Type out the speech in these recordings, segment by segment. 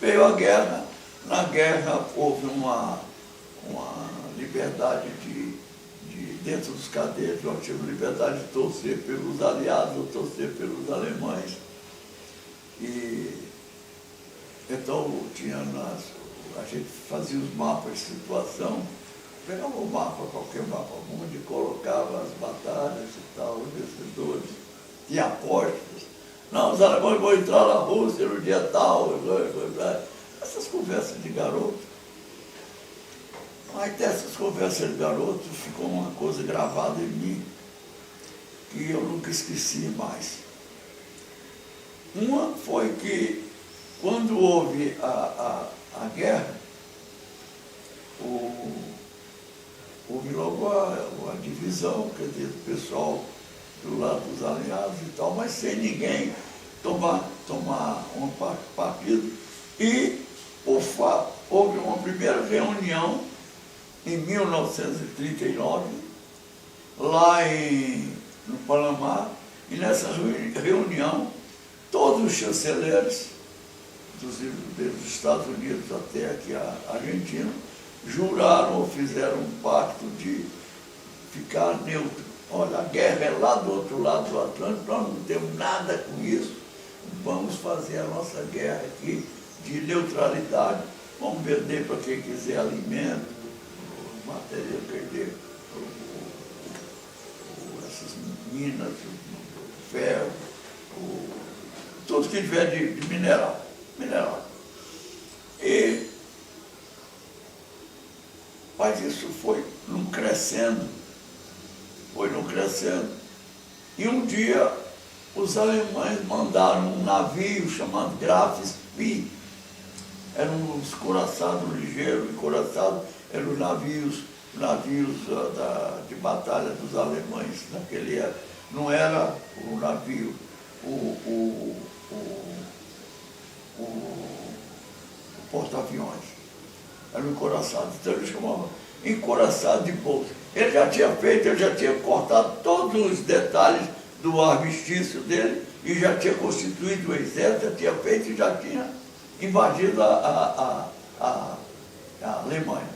Veio a guerra. Na guerra houve uma liberdade dentro dos cadetes, nós tivemos liberdade de torcer pelos aliados, ou torcer pelos alemães. E então a gente fazia os mapas de situação, pegava um mapa, qualquer mapa mundo, e colocava as batalhas e tal, os vencedores, tinha apostas. Não, os alemães vão entrar na Rússia no dia tal, essas conversas de garoto. Aí dessas conversas de garoto ficou uma coisa gravada em mim que eu nunca esqueci mais. Uma foi que quando houve a guerra, houve logo a divisão, quer dizer, do pessoal do lado dos aliados e tal, mas sem ninguém tomar um partido. E houve uma primeira reunião em 1939, lá no Panamá, e nessa reunião, todos os chanceleres, desde os Estados Unidos até aqui a Argentina, juraram ou fizeram um pacto de ficar neutro. Olha, a guerra é lá do outro lado do Atlântico, nós não temos nada com isso, vamos fazer a nossa guerra aqui de neutralidade, vamos vender para quem quiser alimento, matéria, perder essas minas, o ferro, tudo que tiver de mineral. Mas isso foi não crescendo. E um dia os alemães mandaram um navio chamado Graf Spee. Eram uns couraçados ligeiros, e couraçados eram os navios de batalha dos alemães naquele época. Não era o navio, o porta-aviões. Eram encouraçados. Então eles chamavam encouraçado de bolsa. Ele já tinha cortado todos os detalhes do armistício dele e já tinha constituído o exército, já tinha feito e já tinha invadido a Alemanha.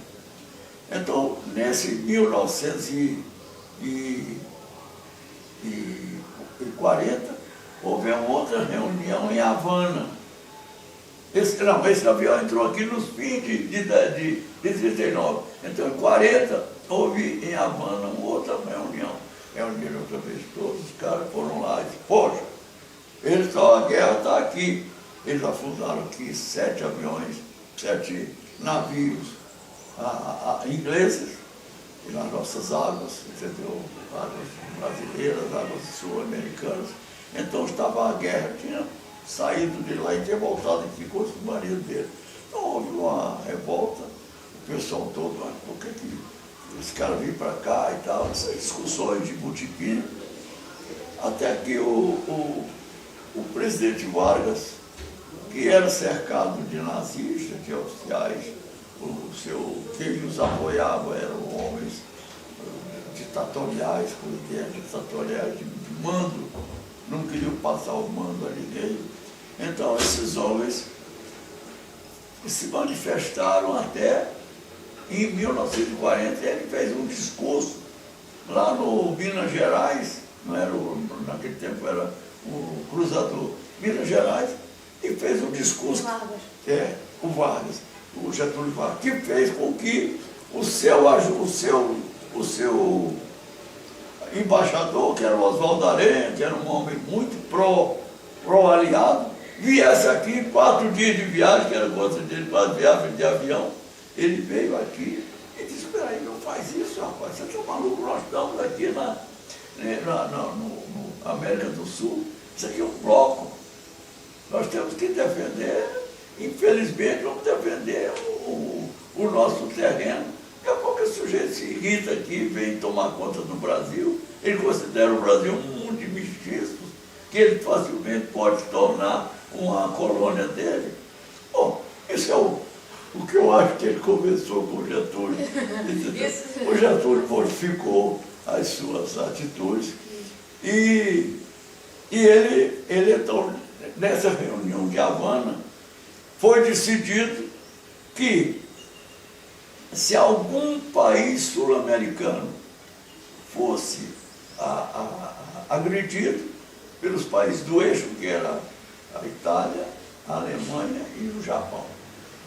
Então, nesse 1940, houve uma outra reunião em Havana. Esse avião entrou aqui nos fins de 39. Então, em 40, houve em Havana uma outra reunião. Reuniram outra vez todos, os caras foram lá e disseram, poxa, a guerra está aqui. Eles afundaram aqui 7 aviões, 7 navios ingleses, nas nossas águas, entendeu? Águas brasileiras, águas sul-americanas. Então estava a guerra, tinha saído de lá e tinha voltado aqui com os maridos dele. Então houve uma revolta, o pessoal todo, mas por que esse cara veio para cá e tal, essas discussões de botequim, até que o presidente Vargas, que era cercado de nazistas, de oficiais, quem os apoiava eram homens ditatoriais, com ideias ditatoriais de mando, não queriam passar o mando a ninguém. Então esses homens se manifestaram até em 1940, ele fez um discurso lá no Minas Gerais, naquele tempo era o cruzador Minas Gerais, e fez um discurso, o Vargas, o Getúlio Vargas, que fez com que o seu embaixador, que era o Oswaldo Aranha, que era um homem muito pró-aliado, viesse aqui 4 dias de viagem, que era 4 dias de avião. Ele veio aqui e disse, peraí, não faz isso, rapaz, você está maluco, nós estamos aqui na América do Sul, isso aqui é um bloco. Nós temos que defender, infelizmente, vamos defender o nosso terreno. Daqui a pouco esse sujeito se irrita aqui, vem tomar conta do Brasil. Ele considera o Brasil um mundo de mestiços, que ele facilmente pode tornar uma colônia dele. Bom, isso é o que eu acho que ele conversou com o Getúlio. O Getúlio modificou as suas atitudes e ele então, nessa reunião de Havana, foi decidido que se algum país sul-americano fosse agredido pelos países do eixo, que era a Itália, a Alemanha e o Japão,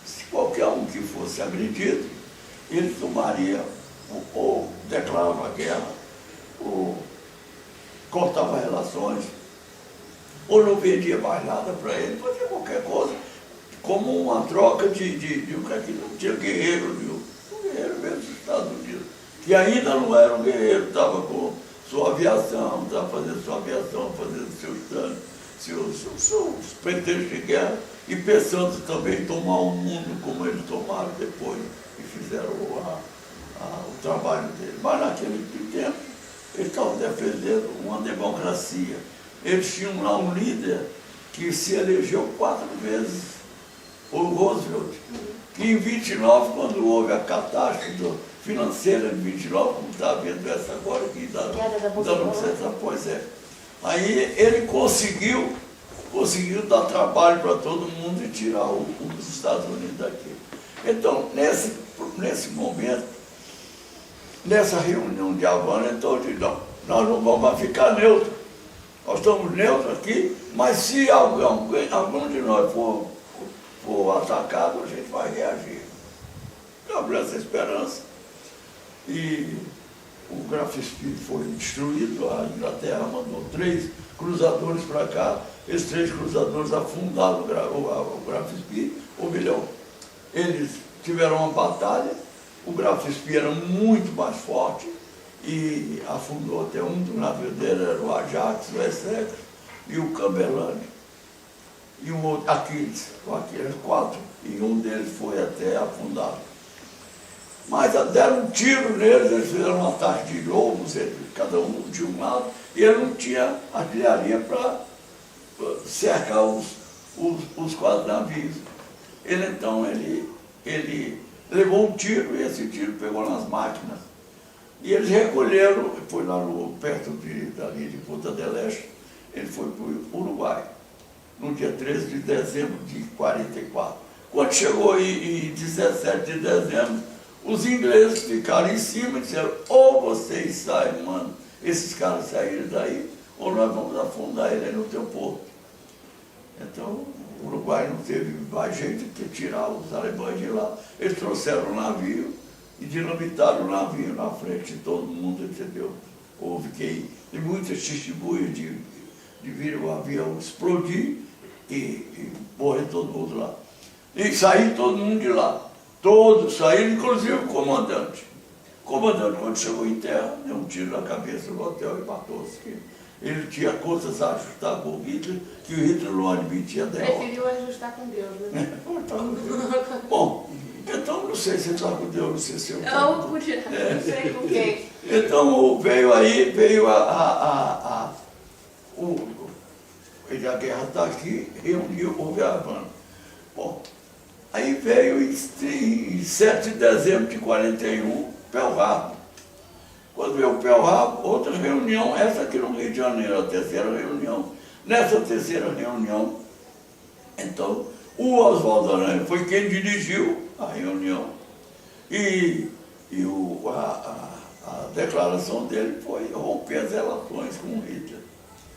se qualquer um que fosse agredido, ele tomaria ou declarava guerra, ou cortava relações, ou não vendia mais nada para ele, fazia qualquer coisa, como uma troca de um cara que não tinha guerreiro, um guerreiro mesmo dos Estados Unidos, que ainda não era um guerreiro, estava com sua aviação, estava fazendo sua aviação, fazendo seus danos, seus pretextos de guerra, e pensando também em tomar o mundo como eles tomaram depois, e fizeram o trabalho dele. Mas naquele tempo, eles estavam defendendo uma democracia. Eles tinham lá um líder que se elegeu 4 vezes, o Roosevelt, que em 29, quando houve a catástrofe financeira de 29, como está vendo essa agora, que dá no centro, pois é. Aí ele conseguiu dar trabalho para todo mundo e tirar os Estados Unidos daqui. Então, nesse momento, nessa reunião de Havana, então eu disse, não, nós não vamos ficar neutros. Nós estamos neutros aqui, mas se algum de nós for atacado, a gente vai reagir. Abriu essa esperança. E o Graf Spee foi destruído, a Inglaterra mandou 3 cruzadores para cá, esses 3 cruzadores afundaram o Graf Spee, ou melhor, eles tiveram uma batalha, o Graf Spee era muito mais forte e afundou até um do navio dele, era o Ajax, o Essex e o Cumberland, e o outro, Aquiles, 4, e um deles foi até afundado. Mas deram um tiro neles, eles fizeram um ataque de lobos, cada um de um lado, e ele não tinha artilharia para cercar os 4 navios. Ele levou um tiro e esse tiro pegou nas máquinas. E eles recolheram, foi lá perto dali de Punta del Este, ele foi para o Uruguai, no dia 13 de dezembro de 44. Quando chegou em 17 de dezembro, os ingleses ficaram em cima e disseram, ou vocês saem, mano, esses caras saíram daí, ou nós vamos afundar ele aí no teu porto. Então, o Uruguai não teve mais jeito que tirar os alemães de lá. Eles trouxeram o navio e dinamitaram o navio na frente de todo mundo, entendeu? Houve que muitas testemunhas de vir o avião explodir e morrer todo mundo lá. E sair todo mundo de lá. Todos saíram, inclusive o comandante. O comandante, quando chegou em terra, deu um tiro na cabeça do hotel e matou-se. Ele tinha contas a ajustar com o Hitler, que o Hitler não admitia derrota. Preferiu ajustar com Deus, né? Bom, então não sei se está com Deus, não sei se eu... Não, podia, não sei com quem. Então veio a guerra está aqui, reuniu, houve a Havana. Bom, aí veio em 7 de dezembro de 41, Pearl Harbor. Quando veio o Pearl Harbor, outra reunião, essa aqui no Rio de Janeiro, a 3ª reunião. Nessa 3ª reunião, então, o Oswaldo Aranha foi quem dirigiu a reunião e a declaração dele foi romper as relações com o Hitler,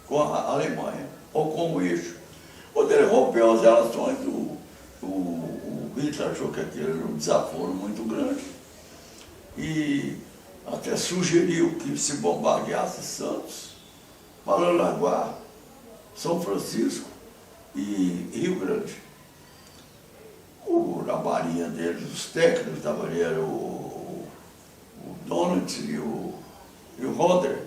com a Alemanha, ou com o eixo. Quando ele rompeu as relações, o Hitler achou que aquilo era um desaforo muito grande e até sugeriu que se bombardeasse Santos, Paranaguá, São Francisco e Rio Grande. Na marinha deles, os técnicos da marinha, o Donald e o Roder,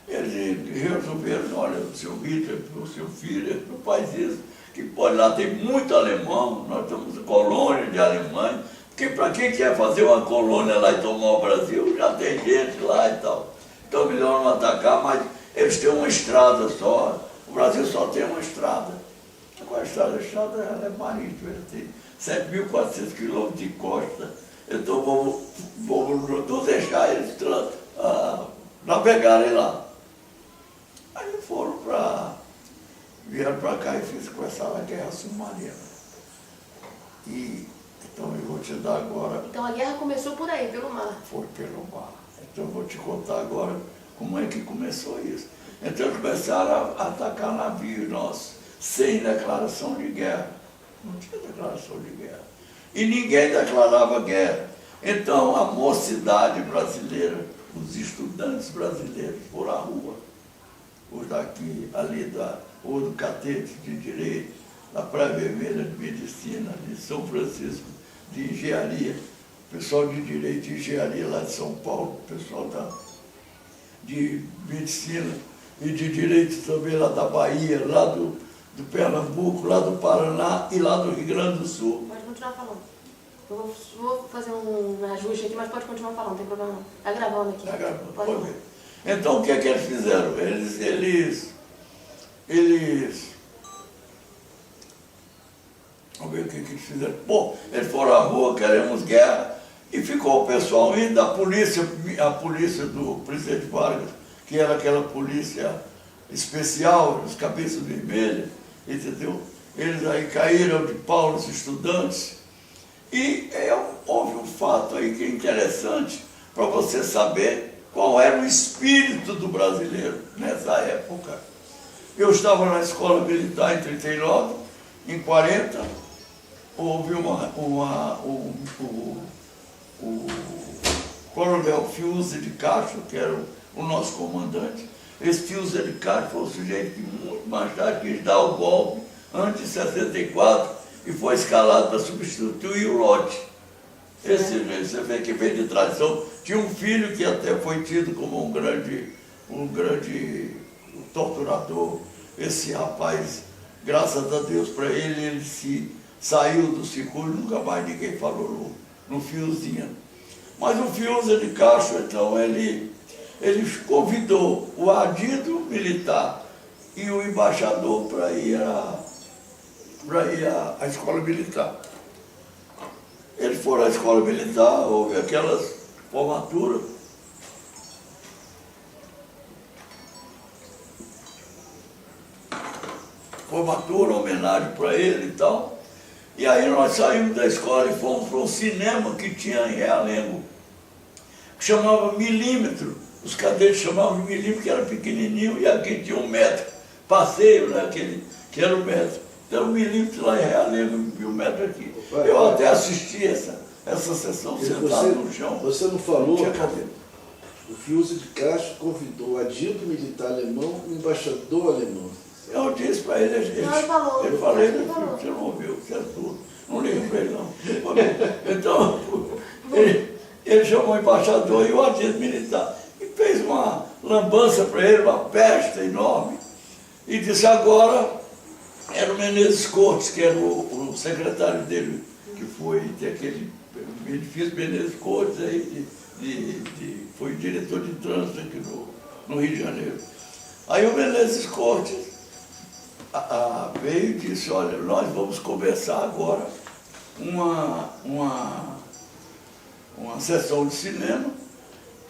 eles resolveram, olha, o seu Hitler, o seu filho, não faz isso, que pode lá tem muito alemão, nós temos colônia de Alemanha, porque para quem quer fazer uma colônia lá e tomar o Brasil, já tem gente lá e tal. Então melhor não atacar, mas eles têm uma estrada só, o Brasil só tem uma estrada. Agora a estrada ela é marítima, ela tem 7.400 quilômetros de costa. Então vamos deixar eles navegarem lá. Aí vieram para cá e começaram a guerra submarina. E então eu vou te dar agora. Então a guerra começou por aí, pelo mar. Foi pelo mar. Então eu vou te contar agora como é que começou isso. Então eles começaram a atacar navios nossos, sem declaração de guerra. Não tinha declaração de guerra. E ninguém declarava guerra. Então a mocidade brasileira, os estudantes brasileiros foram à rua, os daqui, ali ou do Catete de Direito, da Praia Vermelha de Medicina, de São Francisco de Engenharia, pessoal de Direito e Engenharia lá de São Paulo, pessoal de Medicina e de Direito também lá da Bahia, lá do Pernambuco, lá do Paraná e lá do Rio Grande do Sul. Pode continuar falando. Eu vou fazer um ajuste aqui, mas pode continuar falando, não tem problema não. Está gravando aqui. Está gravando, pode ver. Então o que é que eles fizeram? Vamos ver o que eles fizeram. Bom, eles foram à rua, queremos guerra, e ficou o pessoal indo, a polícia do presidente Vargas, que era aquela polícia especial, os cabeças vermelhas, entendeu? Eles aí caíram de pau nos estudantes. E houve um fato aí que é interessante para você saber qual era o espírito do brasileiro nessa época. Eu estava na escola militar em 39, em 40, houve o coronel Fiuza de Castro, que era o nosso comandante. Esse Fiuza de Castro foi o sujeito que muito mais tarde quis dar o golpe, antes de 64, e foi escalado para substituir o Lott. Esse você vê que veio de tradição. Tinha um filho que até foi tido como um grande torturador. Esse rapaz, graças a Deus para ele se saiu do Sicuro, nunca mais ninguém falou no Fiozinho. Mas o Fiuza de Castro, então, ele convidou o adido militar e o embaixador para ir à escola militar. Eles foram à escola militar, houve aquelas formaturas. Formatura, homenagem para ele e tal. E aí nós saímos da escola e fomos para um cinema que tinha em Realengo, que chamava Milímetro. Os cadetes chamavam de Milímetro, que era pequenininho, e aqui tinha 1 metro. Passeio, né, que era 1 metro. Então, 1 milímetro lá em Realengo e 1 metro aqui. Eu até assisti essa sessão sentado no chão. Você não falou, o Fiuza de Castro convidou o adido militar alemão e o embaixador alemão. Eu disse para ele, eu falei, você não ouviu, você é tudo. Não ligo para ele não. Então, ele chamou o embaixador e o adido militar. E fez uma lambança para ele, uma festa enorme. E disse agora, era o Menezes Cortes, que era o secretário dele, que foi daquele edifício Menezes Cortes, aí, foi diretor de trânsito aqui no Rio de Janeiro. Aí o Menezes Cortes veio e disse, olha, nós vamos começar agora uma sessão de cinema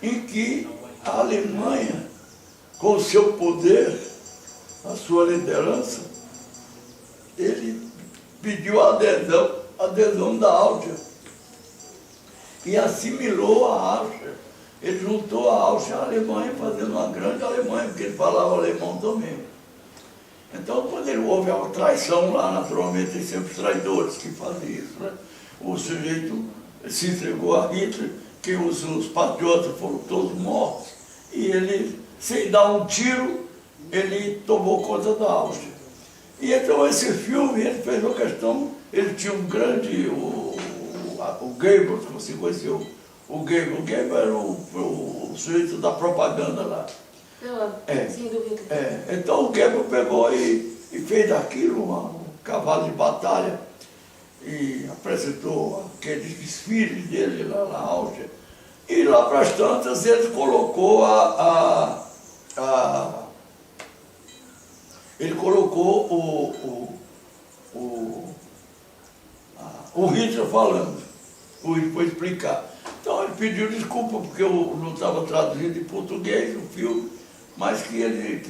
em que a Alemanha, com o seu poder, a sua liderança, ele pediu a adesão da Áustria e assimilou a Áustria. Ele juntou a Áustria e a Alemanha, fazendo uma grande Alemanha, porque ele falava alemão também. Então, quando houve uma traição lá, naturalmente, tem sempre traidores que fazem isso, né? O sujeito se entregou a Hitler, que os patriotas foram todos mortos, e ele, sem dar um tiro, ele tomou conta da Áustria. E então esse filme, ele fez uma questão, ele tinha um grande, o Goebbels, que você conheceu, o Goebbels era o sujeito da propaganda lá. Sim, do Hitler. Então o Goebbels pegou e fez daquilo um cavalo de batalha e apresentou aqueles desfiles dele lá na Áustria. E lá para as tantas ele colocou ele colocou o Hitler falando, foi explicar. Então ele pediu desculpa porque eu não estava traduzindo em português o filme, mas que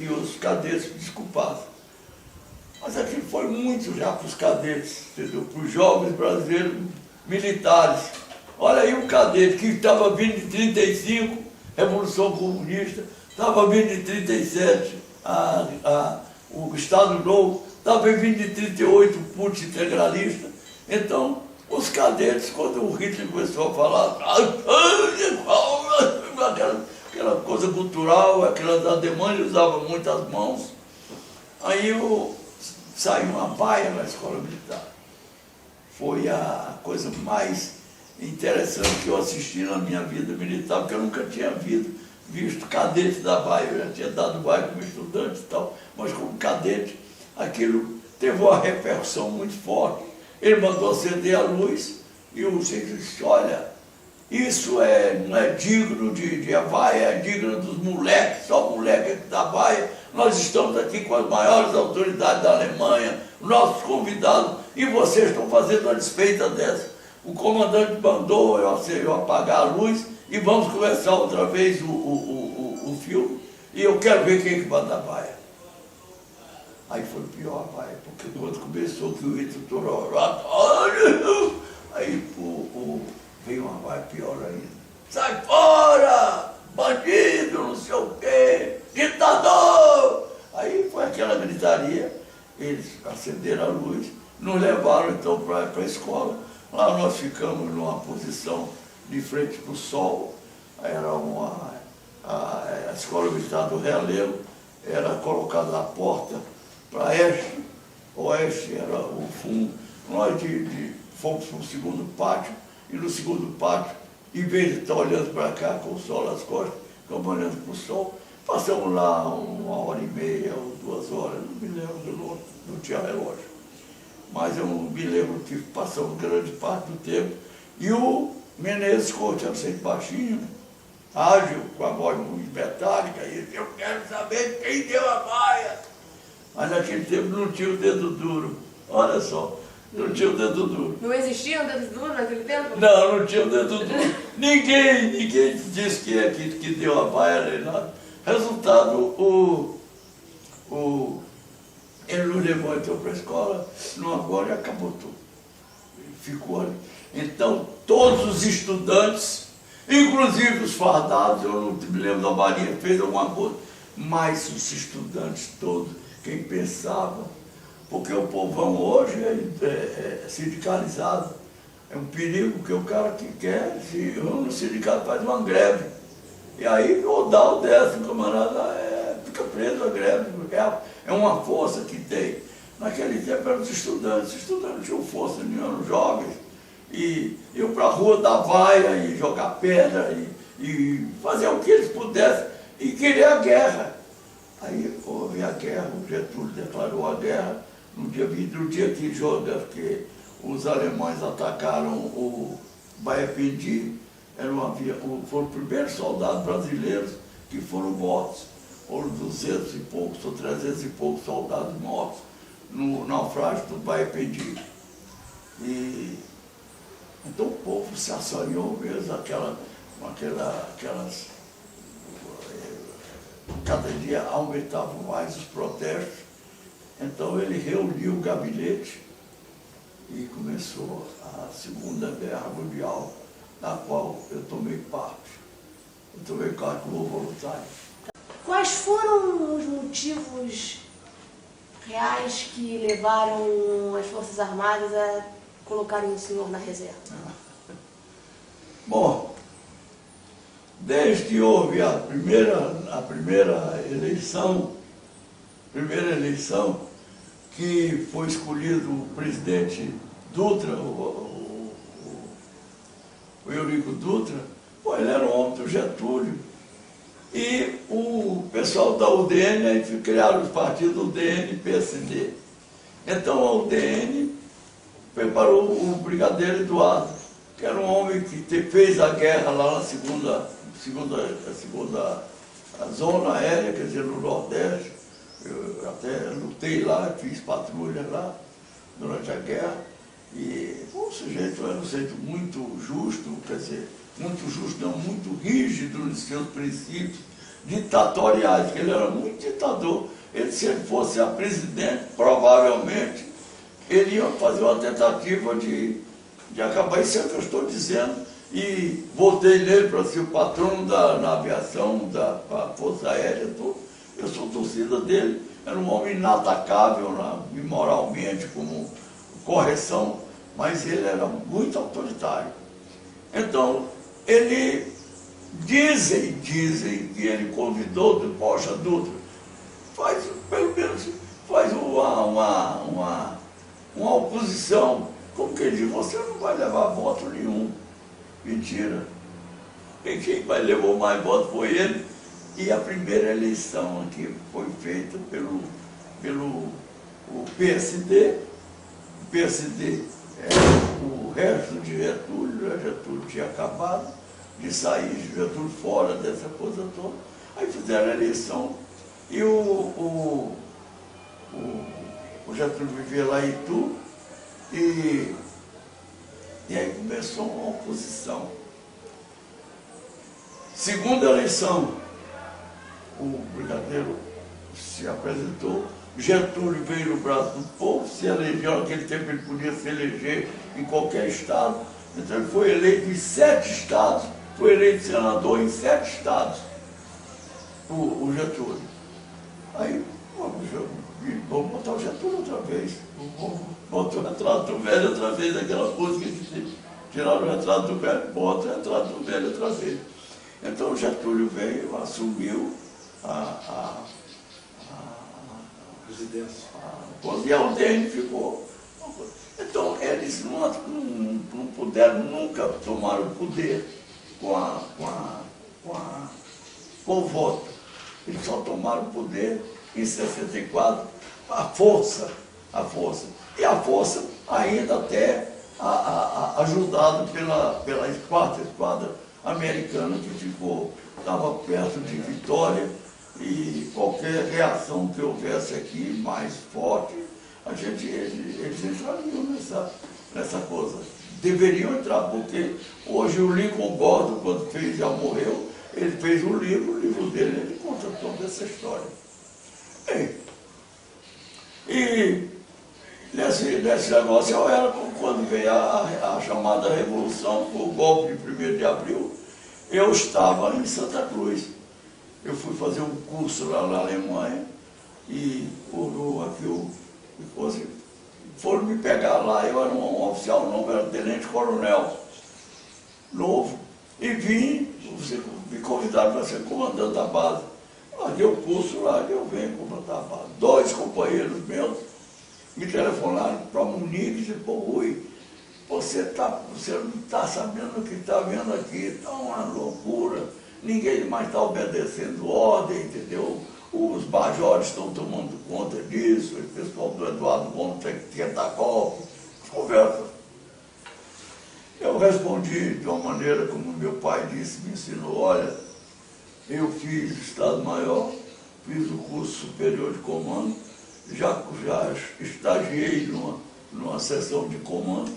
os cadetes desculpassem. Mas aquilo foi muito já para os cadetes, entendeu? Para os jovens brasileiros militares. Olha aí um cadete que estava vindo de 35, Revolução Comunista, estava vindo de 37, o Estado Novo, estava vindo de 38, Putsch integralista. Então, os cadetes, quando o Hitler começou a falar, aquela coisa cultural, aquelas ademanes, usava muito as mãos, aí saiu uma vaia na escola militar. Foi a coisa mais interessante que eu assisti na minha vida militar, porque eu nunca tinha visto cadete da vaia. Eu já tinha dado vaia como estudante e tal, mas como cadete, aquilo teve uma repercussão muito forte. Ele mandou acender a luz e o Chico disse, olha, isso não é digno de a vaia, é digno dos moleques, só moleque da vaia. Nós estamos aqui com as maiores autoridades da Alemanha, nossos convidados, e vocês estão fazendo uma desfeita dessa. O comandante mandou eu apagar a luz e vamos começar outra vez o filme, e eu quero ver quem que manda a vaia. Aí foi pior a vaia, porque quando começou que o instrutor, aí veio uma vaia pior ainda. Sai fora, bandido, não sei o quê, ditador! Aí foi aquela gritaria, eles acenderam a luz, nos levaram então para a escola. Lá nós ficamos numa posição de frente para o sol. Era a escola militar do Realengo, era colocada na porta para este, oeste era o fundo. Nós fomos para o segundo pátio, e no segundo pátio, em vez de estar olhando para cá com o sol nas costas, ficamos olhando para o sol. Passamos lá 1h30 ou 2 horas, não me lembro, não tinha relógio. Mas eu me lembro que passamos grande parte do tempo. E o Menezes Couto era sempre baixinho, ágil, com a voz muito metálica, e disse, eu quero saber quem deu a vaia. Mas naquele tempo não tinha o dedo duro. Olha só, não tinha o dedo duro. Não existia um dedo duro naquele tempo? Não tinha o dedo duro. Ninguém disse que deu a vaia nem nada. Resultado, ele nos levou então para a escola, não agora, e acabou tudo. Ele ficou ali. Então, todos os estudantes, inclusive os fardados, eu não me lembro da Maria, fez alguma coisa, mas os estudantes todos, quem pensava, porque o povão hoje é sindicalizado, é um perigo que o cara que quer, se no sindicato faz uma greve, e aí ou dá ou desce, o camarada fica preso à greve, é uma força que tem. Naquele tempo eram os estudantes tinham força, eram jovens, e iam para a rua dar vaia, e jogar pedra, e fazer o que eles pudessem, e querer a guerra. Aí houve a guerra, o Getúlio declarou a guerra, no dia que os alemães atacaram o Baependi, foram os primeiros soldados brasileiros que foram mortos. Foram 200 e poucos, ou 300 e poucos soldados mortos no naufrágio do Baependi. Então o povo se assanhou mesmo, cada dia aumentavam mais os protestos. Então ele reuniu o gabinete e começou a Segunda Guerra Mundial, na qual eu tomei parte. Eu tomei parte como voluntário. Quais foram os motivos reais que levaram as Forças Armadas a colocarem o senhor na reserva? Bom, desde que houve a primeira eleição, que foi escolhido o presidente Dutra, o Eurico Dutra, ele era um homem do Getúlio. E o pessoal da UDN, aí criaram os partidos UDN e PSD. Então a UDN preparou o brigadeiro Eduardo, que era um homem que fez a guerra lá na segunda zona aérea, quer dizer, no Nordeste. Eu até lutei lá, fiz patrulha lá durante a guerra. E foi um sujeito, era um sujeito muito justo, quer dizer, muito justo, não, muito rígido nos seus princípios ditatoriais, que ele era muito ditador. se ele fosse a presidente, provavelmente, ele ia fazer uma tentativa de acabar. Isso é o que eu estou dizendo. E votei nele para ser o patrono da aviação, da Força Aérea, tudo. Eu sou torcida dele. Era um homem inatacável moralmente, como correção, mas ele era muito autoritário. Então, ele dizem que ele convidou do Poxa Dutra, pelo menos faz uma oposição, como que ele diz, você não vai levar voto nenhum. Mentira. E quem levou mais votos foi ele. E a primeira eleição aqui foi feita pelo o PSD. O PSD o resto de Getúlio tinha acabado de sair de Getúlio fora dessa coisa toda. Aí fizeram a eleição e o Getúlio vivia lá em Itu e aí começou uma oposição. Segunda eleição, o Brigadeiro se apresentou, Getúlio veio no braço do povo, se elegeu, naquele tempo ele podia se eleger em qualquer estado, então ele foi eleito em 7 estados, foi eleito senador em 7 estados, o Getúlio. Aí, vamos botar o Getúlio outra vez, botou o retrato do velho outra vez, aquela música que tiraram o retrato do velho, bota o retrato do velho outra vez. Então o Getúlio veio, assumiu a presidência. E a UDN ficou. Então eles não puderam nunca tomar o poder com o voto. Eles só tomaram o poder em 64, a força. E a força ainda até ajudado pela 4ª Esquadra Americana, que estava perto de Vitória, e qualquer reação que houvesse aqui mais forte, eles entrariam nessa coisa. Deveriam entrar, porque hoje o Lincoln Gordon, quando já morreu, ele fez o livro dele, ele conta toda essa história. Bem, e nesse negócio eu era quando veio a chamada Revolução, o golpe de 1º de abril, eu estava em Santa Cruz. Eu fui fazer um curso lá na Alemanha e foram me pegar lá, eu era um oficial novo, era tenente-coronel novo, e me convidaram para ser comandante da base. Larguei o curso lá e eu venho comandar a base. 2 companheiros meus me telefonaram para Munique e disseram, pô, Rui, você não está sabendo o que está vendo aqui, está uma loucura, ninguém mais está obedecendo ordem, entendeu? Os majores estão tomando conta disso, o pessoal do Eduardo Gomes tem que tentar golpe, conversa. Eu respondi de uma maneira como meu pai disse, me ensinou, olha, eu fiz Estado-Maior, fiz o curso superior de comando, já estagiei numa seção de comando.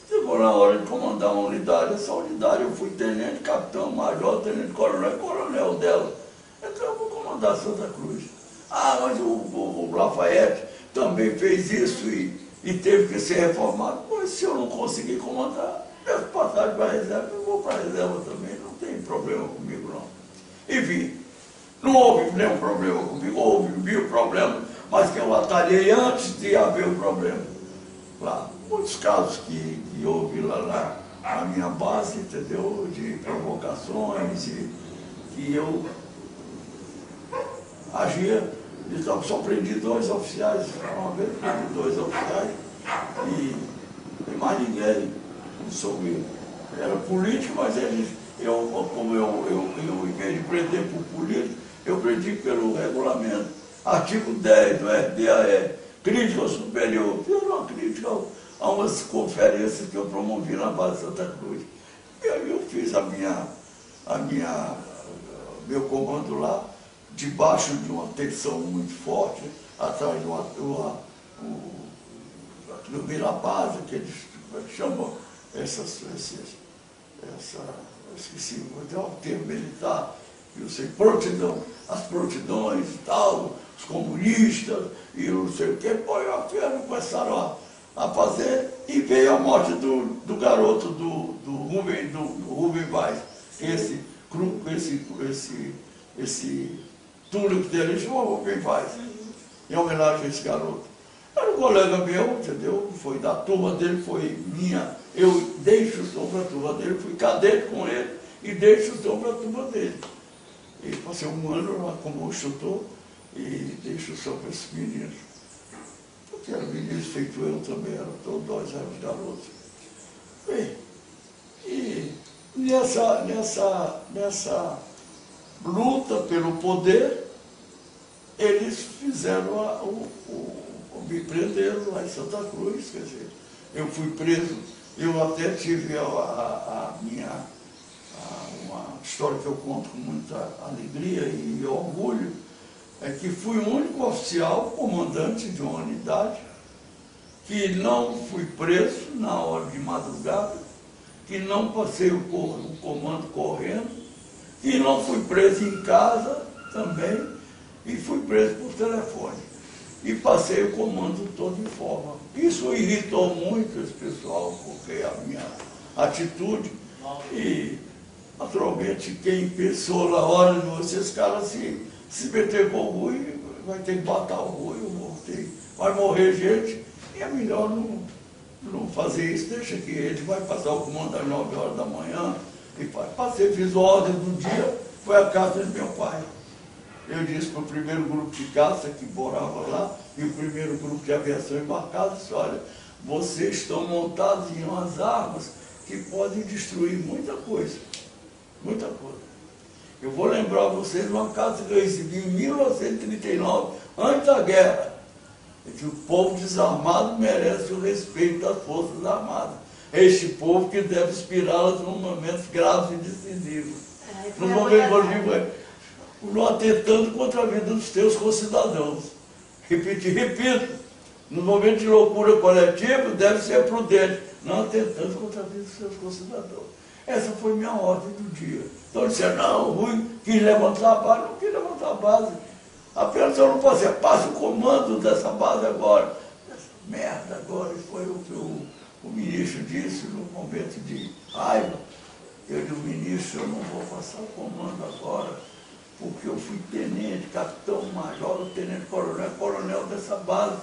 Chegou na hora de comandar uma unidade, essa unidade eu fui tenente, capitão, major, tenente, coronel e coronel dela. Então eu vou comandar Santa Cruz. Ah, mas o Lafayette também fez isso e teve que ser reformado. Pois se eu não conseguir comandar, peço passagem para a reserva, eu vou para a reserva também, não tem problema comigo não. Enfim, não houve nenhum problema comigo, houve o problema, mas que eu atalhei antes de haver o problema. Lá, muitos casos que houve lá na minha base, entendeu? De provocações, e eu agia, então só prendi 2 oficiais, uma vez prendi 2 oficiais, e mais ninguém soube. Era político, mas como eu, em vez de prender por político, eu prendi pelo regulamento. Artigo 10 do RDAE, crítica superior. Fiz uma crítica a umas conferências que eu promovi na base de Santa Cruz. E aí eu fiz meu comando lá, debaixo de uma tensão muito forte, atrás do Vila-Base, que eles chamam esqueci o termo militar, eu sei, prontidão, as prontidões e tal, os comunistas e não sei o quê. Pô, começaram a fazer, e veio a morte do garoto do Rubem Vaz, esse Túlio que dele chamou Rubem Vaz, em homenagem a esse garoto. Era um colega meu, entendeu? Foi da turma dele, foi minha. Eu dei instrução para a turma dele, fui cadete com ele e dei instrução para a turma dele. E passei um ano lá como instrutor e dei instrução para esses meninos. Porque eram meninos feito eu também, todos nós éramos garotos. Bem, e nessa luta pelo poder, eles fizeram me prenderam lá em Santa Cruz, quer dizer, eu fui preso, eu até tive uma história que eu conto com muita alegria e orgulho, é que fui o único oficial comandante de uma unidade que não fui preso na hora de madrugada, que não passei o comando correndo, que não fui preso em casa também, e fui preso por telefone. E passei o comando todo em forma. Isso irritou muito esse pessoal, porque a minha atitude, e naturalmente quem pensou na hora de vocês, caras, se meter com o Rui, vai ter que matar o Rui, vai morrer gente, e é melhor não fazer isso, deixa que ele vai passar o comando às 9 horas da manhã, e passei, fiz ordem do dia, foi a casa de meu pai. Eu disse para o primeiro grupo de caça que morava lá, e o primeiro grupo de aviação embarcado, disse, olha, vocês estão montados em umas armas que podem destruir muita coisa, muita coisa. Eu vou lembrar vocês de uma caça que eu recebi em 1939, antes da guerra, que o povo desarmado merece o respeito das Forças Armadas. É este povo que deve inspirá-las em momentos graves e decisivos. No momento não atentando contra a vida dos teus concidadãos. Repito, no momento de loucura coletiva, deve ser prudente, não atentando contra a vida dos seus concidadãos. Essa foi minha ordem do dia. Então, disseram, não, o Rui quis levantar a base, não quis levantar a base. Apenas eu não posso dizer, passe o comando dessa base agora. Essa merda agora, foi o que o ministro disse no momento de raiva. Eu disse, ministro, eu não vou passar o comando agora, porque eu fui tenente, capitão, major, tenente, coronel dessa base.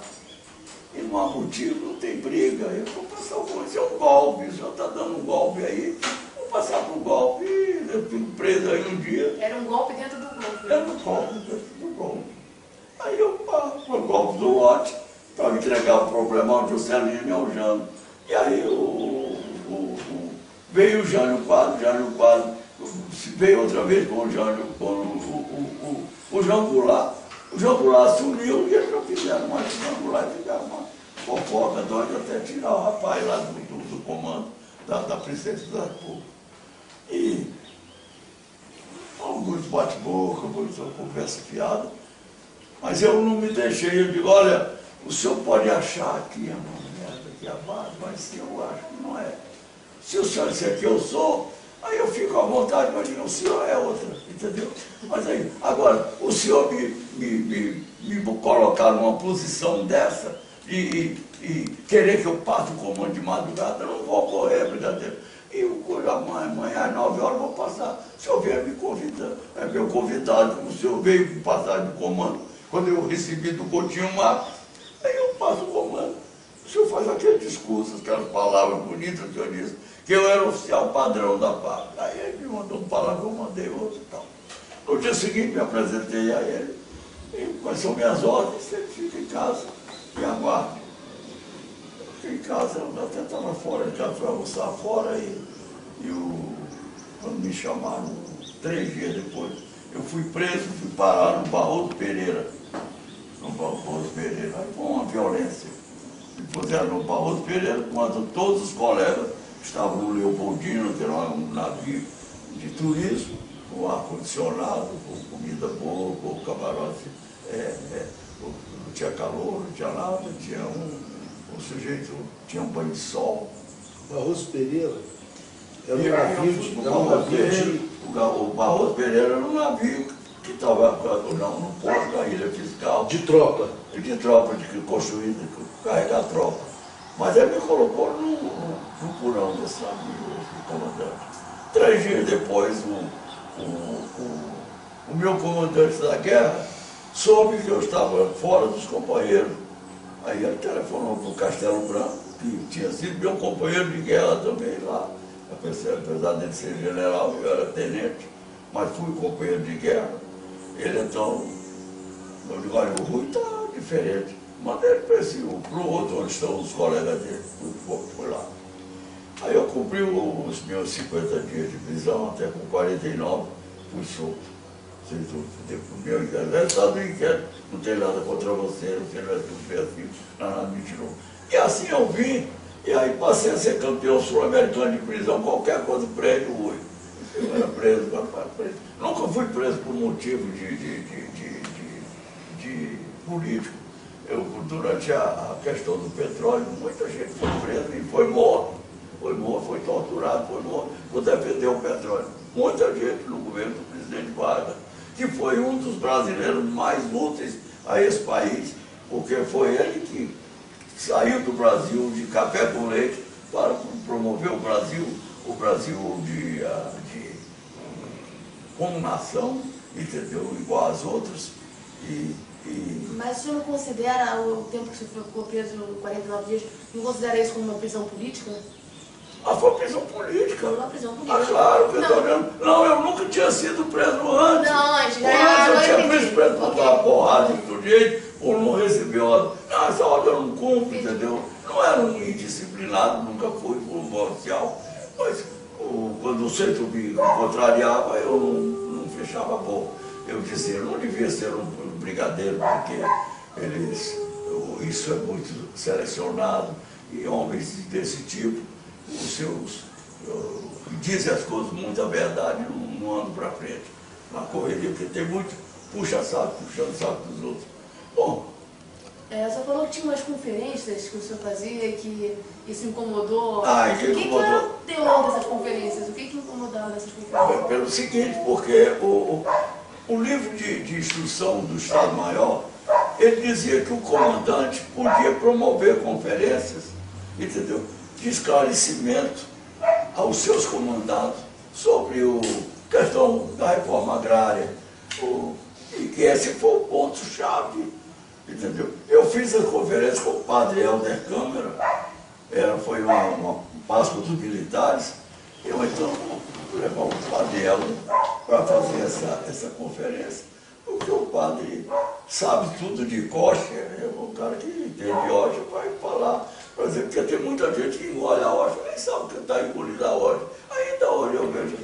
E não há motivo, não tem briga. Eu vou passar o comando, isso é um golpe, o senhor está dando um golpe aí, vou passar por um golpe, eu fico preso aí um dia. Era um golpe dentro do golpe. Era um golpe dentro do golpe. Aí eu passo o golpe do lote para entregar o problema ao Juscelino e ao Jânio. E aí veio o Jânio Quadro, veio outra vez com o Jânio, o João Goulart. O João Goulart sumiu e eles não fizeram mais o João Goulart, fizeram uma fofoca doida até tirar o rapaz lá do comando da Presidência da República. E alguns bate-boca, muita conversa fiada, mas eu não me deixei, eu digo, olha, o senhor pode achar que é uma merda, que é a base, mas eu acho que não é. Se o senhor disser que eu sou, aí eu fico à vontade, mas o senhor é outra, entendeu? Mas aí, agora, o senhor me colocar numa posição dessa e querer que eu passe o comando de madrugada, eu não vou correr, brigadeiro. E amanhã às 9 horas eu vou passar. O senhor veio me convidar, é meu convidado, como o senhor veio me passar de comando, quando eu recebi do Coutinho Marcos, aí eu passo o comando. O senhor faz aquele discurso, aquelas palavras bonitas que eu disse, que eu era oficial padrão da PAC. Aí ele me mandou uma palavra, eu mandei outra e tal. No dia seguinte me apresentei a ele, e quais são minhas ordens, você fica em casa e aguarde. Fiquei em casa, eu até estava fora de casa, fui almoçar fora quando me chamaram 3 dias depois, eu fui preso, fui parar no Barroso Pereira. No Barroso Pereira. Aí foi uma violência. Me puseram no Barroso Pereira, quando todos os colegas estavam no Leopoldino, que era um navio de turismo, com ar-condicionado, com comida boa, com camarote, não tinha calor, não tinha nada, tinha um sujeito, tinha um banho de sol. Barroso Pereira era um E navio o Barroso Pereira era um navio que estava no porto da ilha fiscal. De tropa. De tropa, de construída, de carregar tropa. Mas ele me colocou no porão desse navio, esse comandante. 3 dias depois, o meu comandante da guerra soube que eu estava fora dos companheiros. Aí ele telefonou para o Castelo Branco, que tinha sido meu companheiro de guerra também lá. Apesar dele ser general, eu era tenente, mas fui companheiro de guerra. Ele então, eu digo, olha, o Rui está diferente. Mandei ele para o outro, onde estão os colegas dele. Fui lá. Aí eu cumpri os meus 50 dias de prisão, até com 49, fui solto. Meu resultado do inquérito, não tem nada contra você, você não é subversivo, nada mentiroso. E assim eu vim, e aí passei a ser campeão sul-americano de prisão, qualquer coisa preso hoje. Eu era preso, nunca fui preso por motivo de político. Durante a questão do petróleo, muita gente foi presa e foi morto, foi torturado, foi morto, por defender o petróleo. Muita gente no governo do presidente Vargas, que foi um dos brasileiros mais úteis a esse país, porque foi ele que saiu do Brasil de café com leite para promover o Brasil como nação, entendeu? Igual às outras. Mas o senhor não considera o tempo que o senhor ficou preso, 49 dias, não considera isso como uma prisão política? Foi prisão política. Foi uma prisão política. Claro, que eu estou vendo. Não, eu nunca tinha sido preso antes. Não, antes, eu tinha sido preso por dar porrada do jeito, por não receber ordem. Não, essa ordem eu não cumpro, entendeu? Não era um indisciplinado, nunca fui por um oficial. Mas quando o centro me contrariava, eu não fechava a boca. Eu dizia, eu não devia ser um brigadeiro, porque isso é muito selecionado, e homens desse tipo, dizem as coisas muito a verdade, não andam para frente na correria, porque tem muito puxando o saco dos outros. Bom. Você falou que tinha umas conferências que o senhor fazia e que isso incomodou. O que era o teor dessas conferências? O que incomodava nessas conferências? Pelo seguinte, porque o livro de instrução do Estado-Maior, ele dizia que o comandante podia promover conferências, entendeu? De esclarecimento aos seus comandados sobre a questão da reforma agrária, e que esse foi o ponto-chave, entendeu? Eu fiz a conferência com o padre Helder Câmara, foi uma Páscoa dos militares, eu então levar o padre Helder para fazer essa conferência, porque o padre sabe tudo de coxa, é um cara que entende hoxa, vai falar. Por exemplo, porque tem muita gente que engole a hoxa, nem sabe que está engolindo a hoxa. Ainda hoje eu vejo,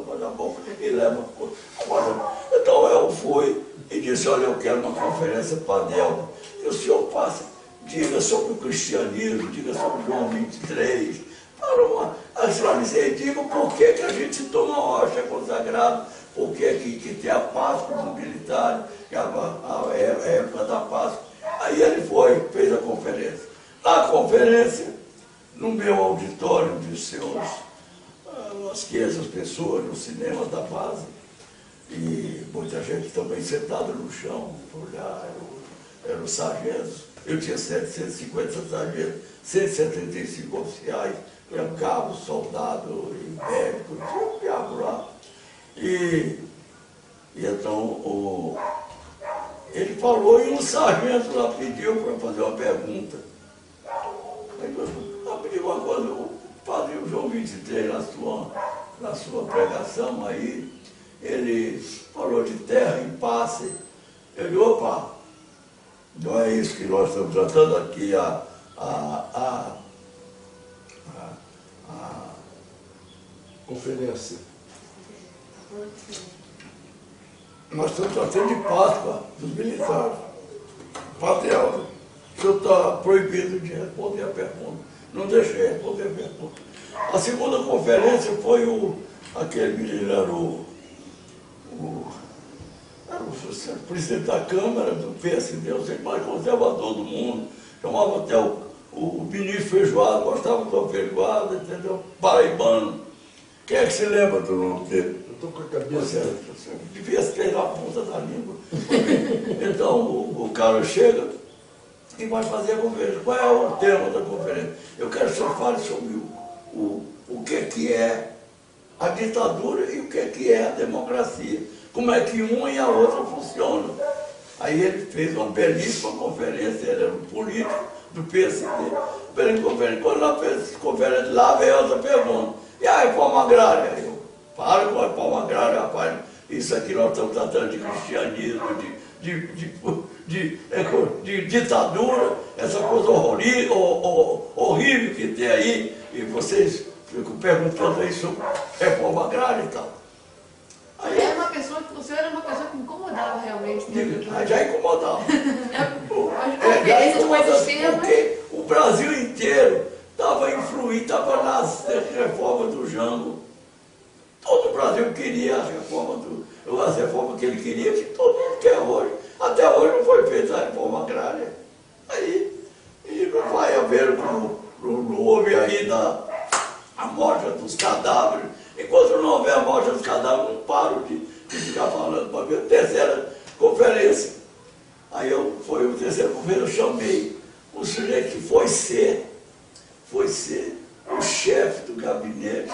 vai dar boca e leva. Então eu fui e disse, olha, eu quero uma conferência para Delta, que o senhor faça, diga sobre o cristianismo, diga sobre João 23, para esclarecer, diga por que a gente toma a hoxa consagrada, por que tem a Páscoa dos militares, que é a época da Páscoa. Aí ele fez a conferência. Na conferência, no meu auditório de umas 500 pessoas, no cinema da base, e muita gente também sentada no chão, eram os sargentos. Eu tinha 750 sargentos, 175 oficiais, tinha cabo, soldado e médico, tinha um diabo lá. E então ele falou e um sargento lá pediu para fazer uma pergunta. Aí eu pedi uma coisa, o padre João 23, na sua pregação aí, ele falou de terra em passe. Eu disse, opa, não é isso que nós estamos tratando aqui, conferência. Nós estamos tratando de Páscoa dos militares. Padre Helder, o senhor está proibido de responder a pergunta. Não deixei responder a pergunta. A segunda conferência foi aquele menino, era o presidente da Câmara, do PSD, o mais conservador do mundo, chamava até o ministro Feijoada, gostava do Feijoada, entendeu? Paraibano. Quem é que se lembra do nome dele? Eu estou com a cabeça. Você devia ter na ponta da língua. Então o cara chega e vai fazer a conferência. Qual é o tema da conferência? Eu quero que o senhor fale sobre o que é a ditadura e o que é a democracia. Como é que uma e a outra funcionam. Aí ele fez uma belíssima conferência, ele era um político do PSD. Quando ela fez conferência, lá veio outra pergunta. E a reforma agrária? Eu, para com a reforma agrária, rapaz. Isso aqui nós estamos tratando de cristianismo, de ditadura, essa coisa horrível que tem aí, e vocês ficam perguntando aí sobre reforma agrária e tal. Aí, O senhor era uma pessoa que incomodava realmente. Já incomodava. Conferência de um sistema. Porque o Brasil inteiro estava influindo, estava nas reformas do Jango. Todo o Brasil queria as reformas que ele queria, que todo mundo quer hoje. Até hoje não foi feita a reforma agrária. Aí, e não vai haver, não houve ainda a morte dos cadáveres. Enquanto não houver a morte dos cadáveres, não paro de ficar falando para ver a terceira conferência. Aí foi a terceira conferência, eu chamei o sujeito que foi ser o chefe do gabinete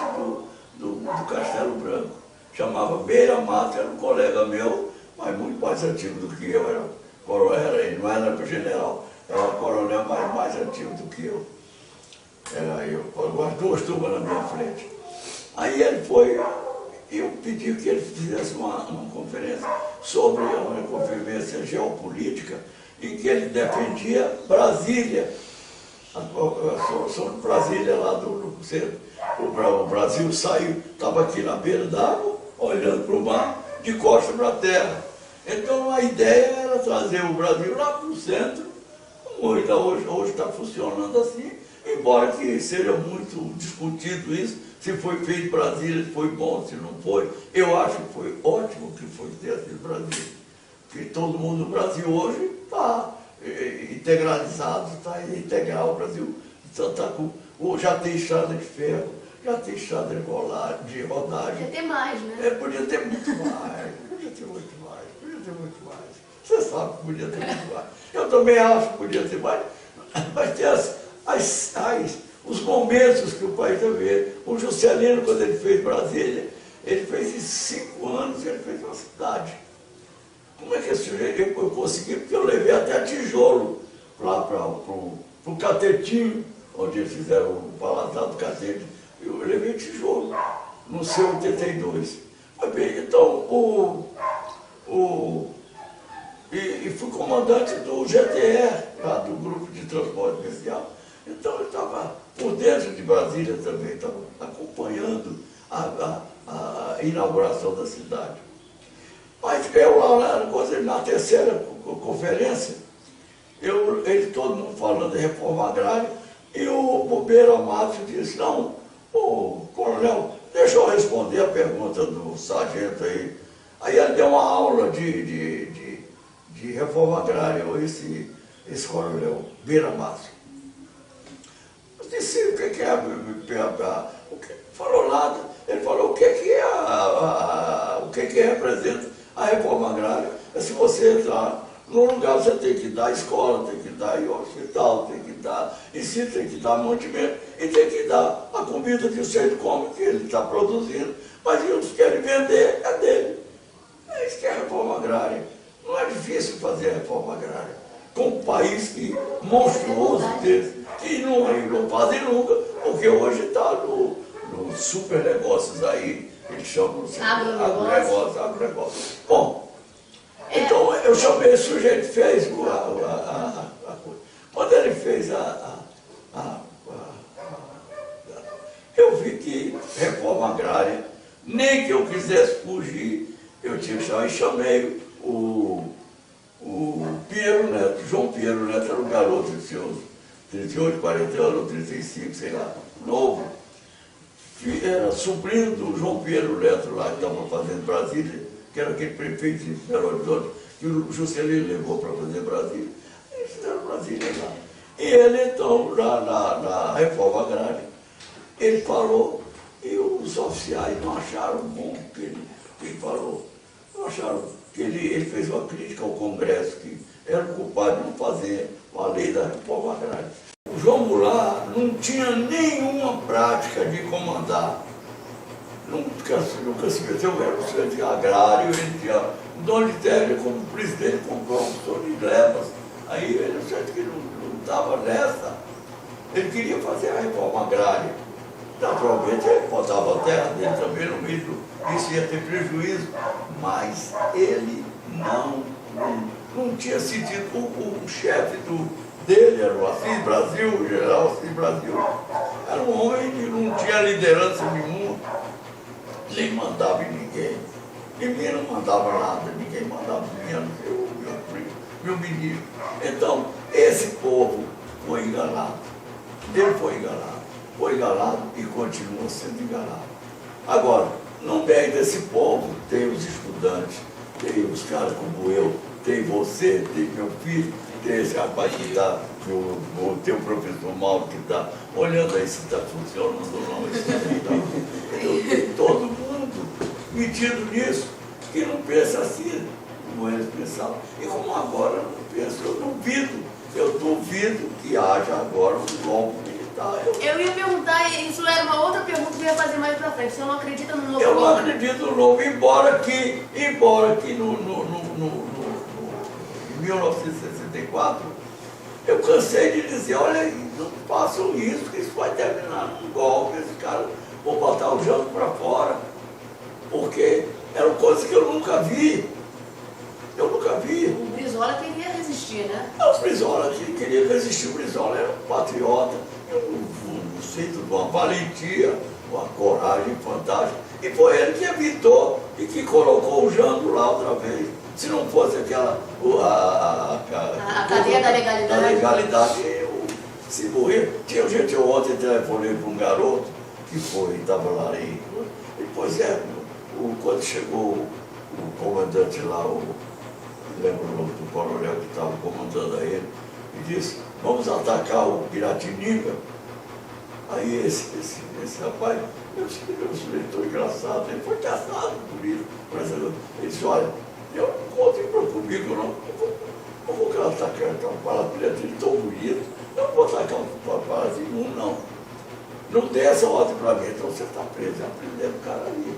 do Castelo Branco. Chamava Beira Mato, era um colega meu, mas muito mais antigo do que eu, era coronel, ele não era general, era um coronel mais antigo do que eu. Era eu, as duas turmas na minha frente. Aí ele foi, eu pedi que ele fizesse uma conferência sobre uma conferência geopolítica, em que ele defendia Brasília, a solução de Brasília lá do centro. O Brasil saiu, estava aqui na beira d'água, olhando para o mar, de costas para a terra. Então a ideia era trazer o Brasil lá para o centro, como hoje está funcionando assim, embora que seja muito discutido isso, se foi feito em Brasília, se foi bom, se não foi. Eu acho que foi ótimo que foi ter sido Brasília. Porque todo mundo no Brasil hoje está integralizado, está integral. O Brasil já tem estrada de ferro, já tem estrada de rodagem. Podia ter mais, né? Podia ter muito mais, podia ter muito mais. Você sabe que podia ter muito mais. Eu também acho que podia ter mais, mas tem os momentos que o país está vendo. O Juscelino, quando ele fez Brasília, ele fez em 5 anos, ele fez uma cidade. Como é que esse sujeito eu consegui? Porque eu levei até tijolo lá para o Catetinho, onde eles fizeram o Palácio do Catete. Eu levei tijolo no seu 82. Mas bem, então, e fui comandante do GTR, lá do Grupo de Transporte Especial. Então eu estava por dentro de Brasília também, estava acompanhando a inauguração da cidade. Mas eu lá na terceira conferência, todo mundo falando de reforma agrária, e o Beira Mato disse, não, coronel, deixa eu responder a pergunta do sargento aí. Aí ele deu uma aula de reforma agrária, esse coronel Beira Mato. Eu disse, o que é falou nada. Ele falou o que representa a reforma agrária. É se você entrar num lugar, você tem que dar escola, tem que dar hospital, tem que dar ensino, tem que dar mantimento e tem que dar a comida que o sujeito come, que ele está produzindo, mas eles querem vender, é dele. É isso que é a reforma agrária. Não é difícil fazer a reforma agrária. Com um país monstruoso desse, que não fazem nunca, porque hoje está no super negócios aí, eles chamam de agronegócio. Bom, então eu chamei esse sujeito, fez a coisa. Quando ele fez eu vi que reforma agrária, nem que eu quisesse fugir, eu tinha que chamar, e chamei o Piero Neto, João Piero Neto, era um garoto de seus 38, 40 anos, 35, sei lá, novo. Era sobrinho do João Piero Neto lá, que estava fazendo Brasília, que era aquele prefeito de Belo Horizonte, que o Juscelino levou para fazer Brasília. Eles fizeram Brasília lá. E ele, então, lá na reforma agrária, ele falou, E os oficiais não acharam bom o que ele falou. Não acharam que ele fez uma crítica ao Congresso, que era o culpado de não fazer a lei da reforma agrária. O João Goulart não tinha nenhuma prática de comandar. Nunca se meteu, era um sujeito agrário, ele tinha o dono de terra como presidente, comprou um dono de levas. Aí ele achou que não estava nessa. Ele queria fazer a reforma agrária. Naturalmente ele botava a terra dele também no meio, isso ia ter prejuízo, mas ele não tinha sentido. O chefe dele era o Assis Brasil, o general Assis Brasil. Era um homem que não tinha liderança nenhuma, nem mandava em ninguém. Ninguém não mandava nada, ninguém mandava dinheiro, meu menino. Então, esse povo foi enganado. Ele foi enganado e continua sendo enganado. Agora, no meio desse povo, tem os estudantes, tem os caras como eu, tem você, tem meu filho, tem esse rapaz que está, tem o professor Mauro que está olhando aí se está funcionando ou não. Tem todo mundo metido nisso, que não pensa assim, como eles pensavam. E como agora não pensa, eu duvido que haja agora um golpe militar. Eu ia perguntar, isso era uma outra pergunta que eu ia fazer mais pra frente. Você não acredita no novo Eu não golpe? acredito no novo, embora que em 1964, eu cansei de dizer, olha, não façam isso, que isso vai terminar num golpe, esses caras vão botar o Jango para fora, porque eram coisas que eu nunca vi. Eu nunca vi. O Brizola queria resistir, né? O Brizola queria resistir, o Brizola era um patriota, um centro de uma valentia, uma coragem fantástica. E foi ele que evitou e que colocou o Jango lá outra vez. Se não fosse aquela A cadeia da legalidade. Da legalidade, se morrer. Tinha gente, eu ontem telefonei para um garoto que estava lá aí. Depois quando chegou o comandante lá, lembro o nome do coronel que estava comandando a ele, e disse, vamos atacar o Piratininga. Aí esse rapaz, eu sujeito engraçado, ele foi caçado por isso. Ele disse, olha, eu não contem comigo, não. Eu vou atacar um Piratininga tão bonito, eu não vou atacar um Piratininga, não. Não dê essa ordem para mim, então você está preso, aprendendo o cara ali.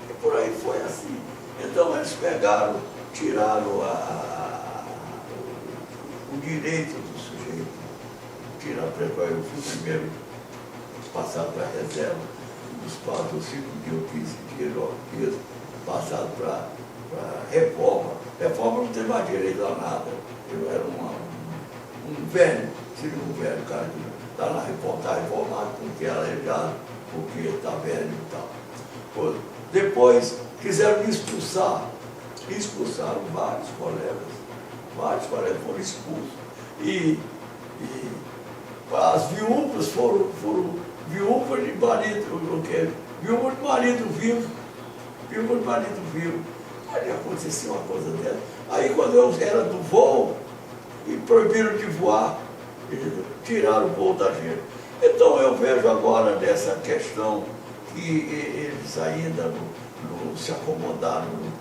E por aí foi assim. Então eles pegaram, tiraram o direito do sujeito, eu fui primeiro passado para a reserva, dos 4 ou 5 mil, 15 dias, passado para reforma. Reforma não tem mais direito a nada. Eu era um velho, seria um velho cara que está na reforma, reformado, porque era aleijado, porque está velho e tal. Depois quiseram me expulsar. Expulsaram vários colegas foram expulsos. E as viúvas foram viúvas de marido, viúvas de marido vivo. Aí aconteceu uma coisa dessa. Aí quando eu era do voo, e proibiram de voar, tiraram o voo da gente. Então eu vejo agora nessa questão que eles ainda não se acomodaram, não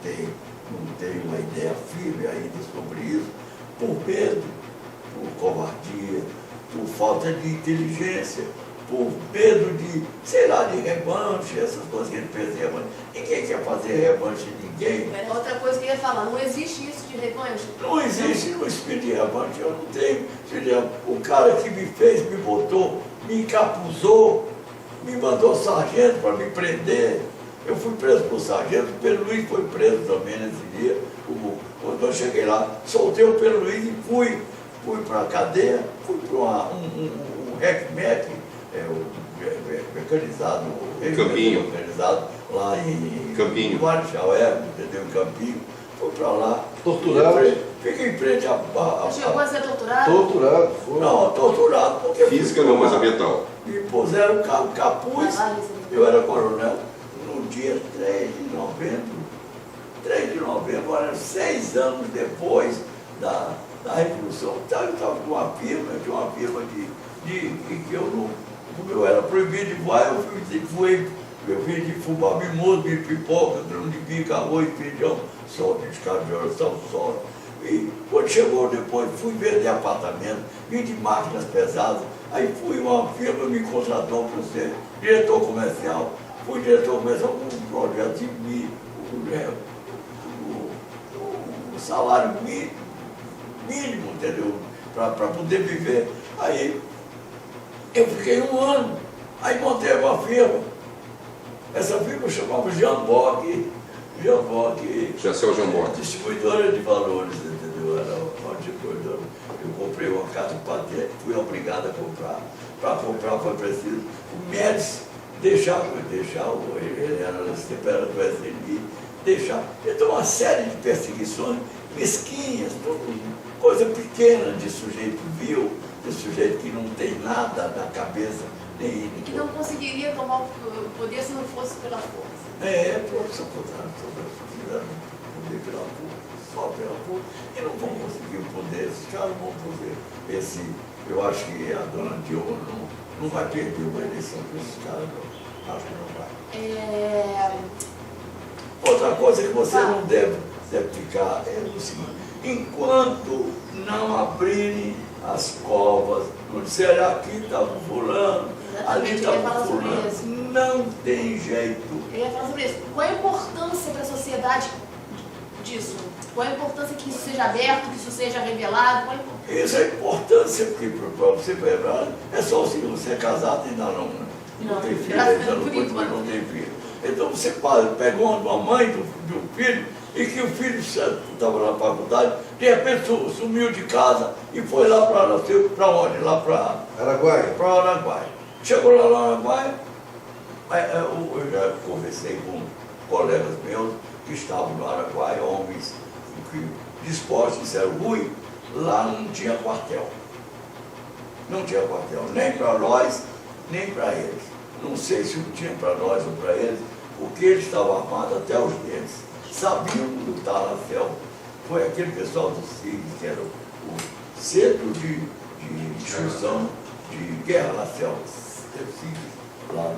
tem uma ideia firme ainda sobre isso, por medo, por covardia, por falta de inteligência, por medo de, sei lá, de revanche, essas coisas que ele fez de revanche. Ninguém quer fazer revanche de ninguém. Era outra coisa que eu ia falar, não existe isso de revanche? Não existe no espírito de revanche, eu não tenho. O cara que me fez, me botou, me encapuzou, me mandou sargento para me prender. Eu fui preso por sargento, o Pedro Luiz foi preso também nesse dia. Quando eu cheguei lá, soltei o Pedro Luiz e fui para a cadeia, fui para um RECMEC, o mecanizado, Campinho. Mecanizado, lá em Campinho. Marechal entendeu? Em Campinho. Fui para lá. Torturado? Fiquei em frente a Chegou a ser torturado? Torturado, foi. Não, torturado porque... Física não, mas ambiental. Me puseram um capuz, eu era coronel, no dia 3 de novembro, olha, 6 anos depois da Revolução. Então, eu estava com uma firma, de que eu não como eu era proibido de voar, eu fiz de fubá, mimoso, de pipoca, grão de bico, arroz, feijão, sol de cadeira, sol. E quando chegou depois, fui vender apartamento, vim de máquinas pesadas, aí fui uma firma, me contratou para ser diretor comercial. Fui diretor comercial com um projeto de um salário mínimo, entendeu? Para poder viver. Aí eu fiquei 1 ano, aí montei uma firma. Essa firma chamava Jamboque, Jacel Jamboque. distribuidora de valores, entendeu? Era uma distribuidora. Eu comprei uma casa de patente, fui obrigado a comprar. Para comprar foi preciso o Médici deixar, ele era separado do SNI, deixar. Então uma série de perseguições mesquinhas, coisa pequena de sujeito vil, de sujeito que não tem nada na cabeça. E que não conseguiria tomar o poder se não fosse pela força. Só fizeram poder pela força, só pela força. E não vão conseguir o poder, esses caras não vão poder. Eu acho que a dona Dilma não vai perder uma eleição com esses caras, não. Acho que não vai. Outra coisa que você não deve ficar é o seguinte: enquanto não abrirem as covas, não disserem aqui estava fulano, ali estava fulano, não tem jeito. Eu ia falar sobre isso. Qual a importância para a sociedade disso? Qual a importância que isso seja aberto, que isso seja revelado? Qual a importância? Isso é importante, porque para você lembrar, é só se você é casado e ainda não tem filho, não tem filho. Então você pega uma mãe de um filho, e que o filho estava na faculdade, de repente sumiu de casa e foi lá para onde? Lá para Araguaia. Para Araguaia. Chegou lá no Araguaia, eu já conversei com colegas meus que estavam no Araguaia, homens que dispostos, disseram: Rui, lá não tinha quartel. Não tinha quartel, nem para nós, nem para eles. Não sei se não tinha para nós ou para eles, porque eles estavam armados até os dentes. Sabiam lutar na selva. Foi aquele pessoal do CIG, que era o Centro de Instrução de Guerra na Selva, lá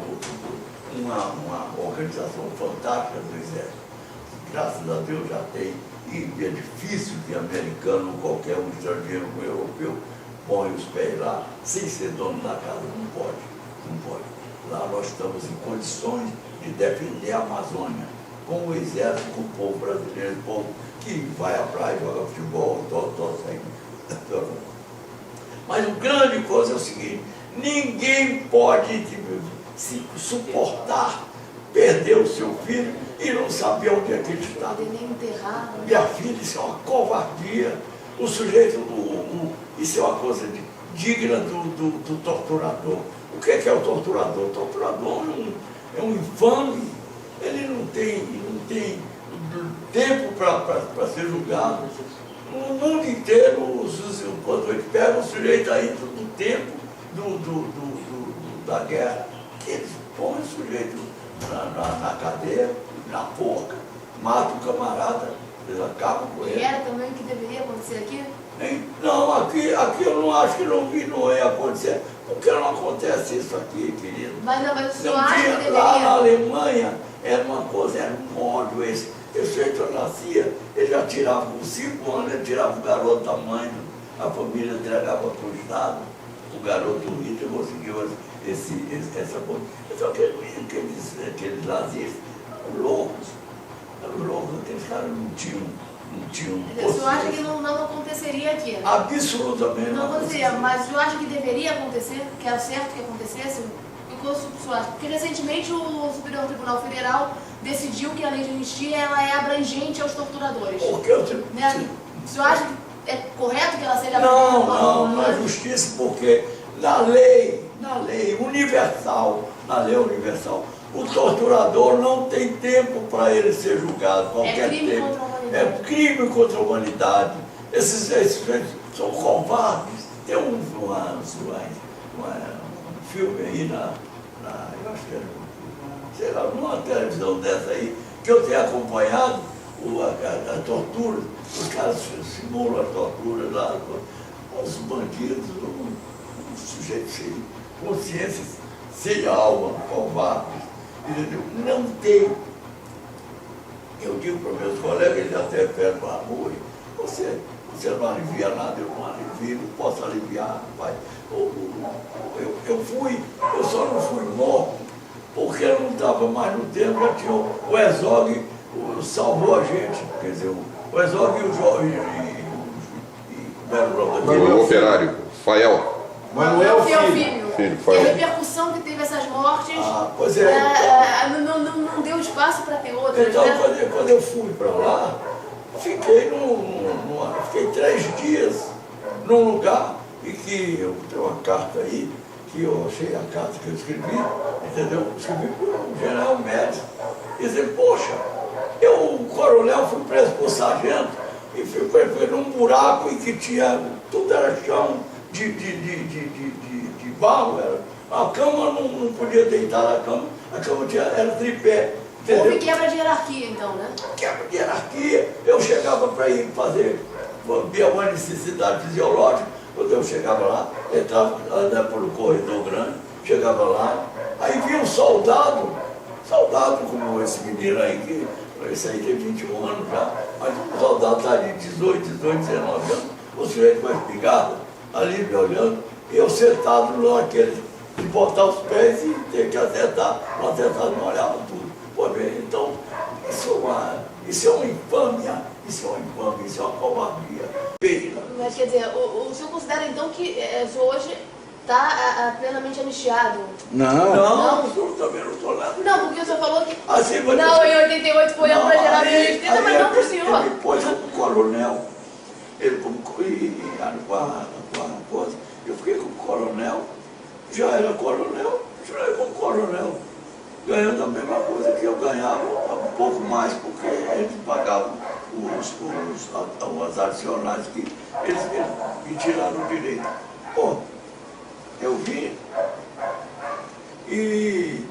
uma organização fantástica do Exército. Graças a Deus já tem, e é difícil que americano ou qualquer um estrangeiro ou europeu põe os pés lá sem ser dono da casa. Não pode. Lá nós estamos em condições de defender a Amazônia, com o exército, com o povo brasileiro, o povo que vai à praia, joga futebol, Mas o grande coisa é o seguinte: ninguém pode se suportar perder o seu filho e não saber onde é que ele está. Poder nem enterrar. Minha filha, isso é uma covardia. O sujeito, isso é uma coisa digna do torturador. O que é o torturador? O torturador é um infame. Ele não tem tempo para ser julgado. No mundo inteiro, quando ele pega o sujeito aí do tempo da guerra, eles põem o sujeito na cadeia, na forca, matam o camarada, eles acabam com ele. E era também o que deveria acontecer aqui? Não, aqui eu não acho que não ia acontecer. Por que não acontece isso aqui, querido? Mas o senhor Não acha que tinha, deveria? lá na Alemanha era uma coisa, era um ódio esse. Esse jeito nascia, ele já tirava, com 5 anos, ele tirava o garoto da mãe, a família entregava para o Estado, o garoto do Hitler conseguiu essa coisa. Então aqueles nazistas eram loucos, aqueles caras não tinham. O senhor acha que não aconteceria aqui? Absolutamente Não aconteceria, mas o senhor acha que deveria acontecer? Que era certo que acontecesse? Porque recentemente o Superior Tribunal Federal decidiu que a lei de anistia ela é abrangente aos torturadores. Porque eu Né? O senhor acha que é correto que ela seja Não é justiça, porque na lei universal, o torturador não tem tempo para ele ser julgado. Qualquer crime tempo. contra a humanidade. É crime contra a humanidade. Esses são covardes. Tem um filme aí eu acho que era numa televisão dessa aí, que eu tenho acompanhado a tortura. Os caras simulam a tortura lá, os bandidos, um sujeito sem consciência sem alma, covardes, entendeu? Não tem. Eu digo para meus colegas, eles até pedem a rua, você não alivia nada, eu não alivio, não posso aliviar, pai. Eu só não fui morto, porque eu não estava mais no tempo, já tinha o Herzog, salvou a gente, quer dizer, o Herzog e o Jorge O operário, Fael. Manuel Filho. Filho, E a Fael. repercussão que teve essas mortes pois é, não deu espaço para ter outras, então né? quando eu fui para lá, fiquei fiquei 3 dias num lugar e que eu tenho uma carta aí, que eu achei a carta que eu escrevi, entendeu? Escrevi para o general Médici, dizendo, poxa, o coronel fui preso por sargento e fui preso num buraco em que tinha, tudo era chão de barro, a cama não podia deitar na cama, a cama era tripé. Entendeu? Houve quebra de hierarquia, então, né? Quebra de hierarquia. Eu chegava para ir fazer uma necessidade fisiológica, quando eu chegava lá, entrava andando por um corredor grande, chegava lá, aí vinha um soldado como esse menino aí, que esse aí tem 21 anos já, mas um soldado está de 18, 19 anos, o sujeito com a espingarda, ali me olhando, e eu sentado naquele, de botar os pés e ter que acertar, não acertar, não olhava tudo. Pô, bem, então, isso é uma infâmia, isso é uma covardia. Mas quer dizer, o senhor considera então que o senhor hoje está plenamente anistiado? Não, o senhor também não estou nada. Não, porque o senhor falou que. Assim, mas Não, em 88 foi ampla geral e restrita, mas não para o Ele senhor. me pôs como coronel, eu fiquei como coronel, já era coronel, como coronel, ganhando a mesma coisa que eu ganhava, um pouco mais, porque eles pagavam os adicionais que eles me tiraram o direito. Pô, eu vim e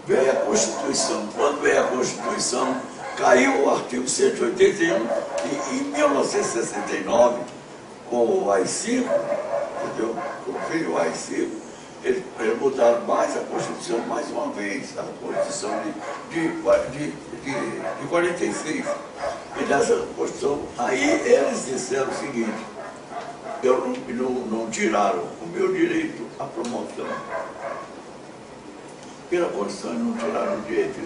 veio a Constituição. Quando veio a Constituição, caiu o artigo 181 e em 1969, com o AI-5, entendeu? Veio o AI-5, eles mudaram mais a Constituição mais uma vez, a Constituição de 46. E nessa Constituição, aí eles disseram o seguinte, não tiraram o meu direito à promoção. Pela Constituição não tiraram o direito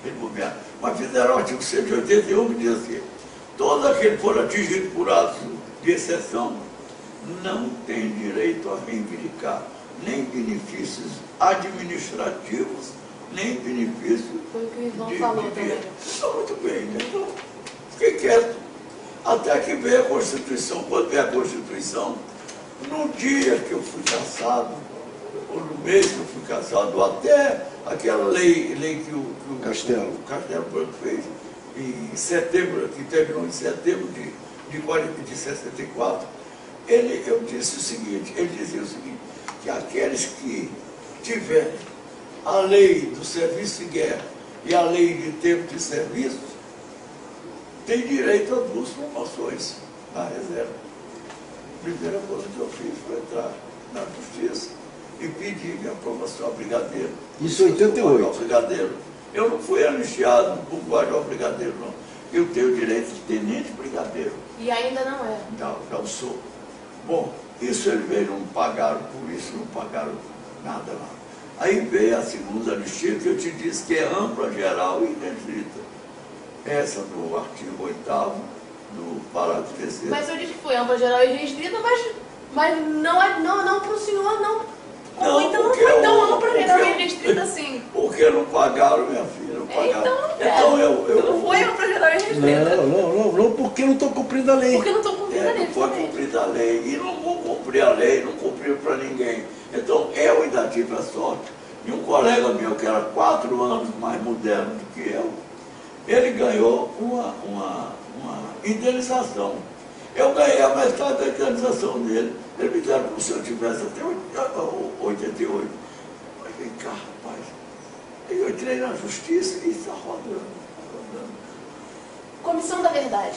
de governo. Mas fizeram o artigo 181 que diz assim, todos aqueles que foram atingidos por atos de exceção não têm direito a reivindicar nem benefícios administrativos, nem benefícios Foi o que o Ivan falou também. Então, muito bem, né? Então, fiquei quieto. Até que veio a Constituição. Quando veio a Constituição, no dia que eu fui cassado, ou no mês que eu fui cassado, até aquela lei que o Castelo Branco fez em setembro, que terminou em setembro de 64, ele dizia o seguinte, que aqueles que tiverem a lei do serviço de guerra e a lei de tempo de serviço, têm direito a 2 promoções na reserva. A primeira coisa que eu fiz foi entrar na justiça e pedir minha promoção a brigadeiro. Isso em 88. Brigadeiro. Eu não fui anistiado por guarda brigadeiro, não. Eu tenho o direito de tenente brigadeiro. E ainda não é. Não sou. Bom, isso eles veio, não pagaram por isso, não pagaram nada lá. Aí veio a segunda anistia que eu te disse que é ampla, geral e restrita. Essa do artigo 8º, do parágrafo 3º. Mas o senhor disse que foi ampla, geral e restrita, mas não para o senhor, não. Ou então não foi tão ampla, geral e restrita assim. Porque não pagaram, minha filha, não pagaram. Então eu não foi ampla, geral e restrita. Não, porque não estou cumprindo a lei. Porque não estou cumprindo a lei. Não foi cumprida a lei, e não vou cumprir a lei, não cumpriu para ninguém. Então eu ainda tive a sorte. E um colega meu, que era 4 anos mais moderno do que eu, ele ganhou uma indenização. Eu ganhei a metade da indenização dele. Ele me deram como se eu tivesse até 88. Mas vem cá, rapaz. Aí eu entrei na justiça e está rodando. Comissão da Verdade.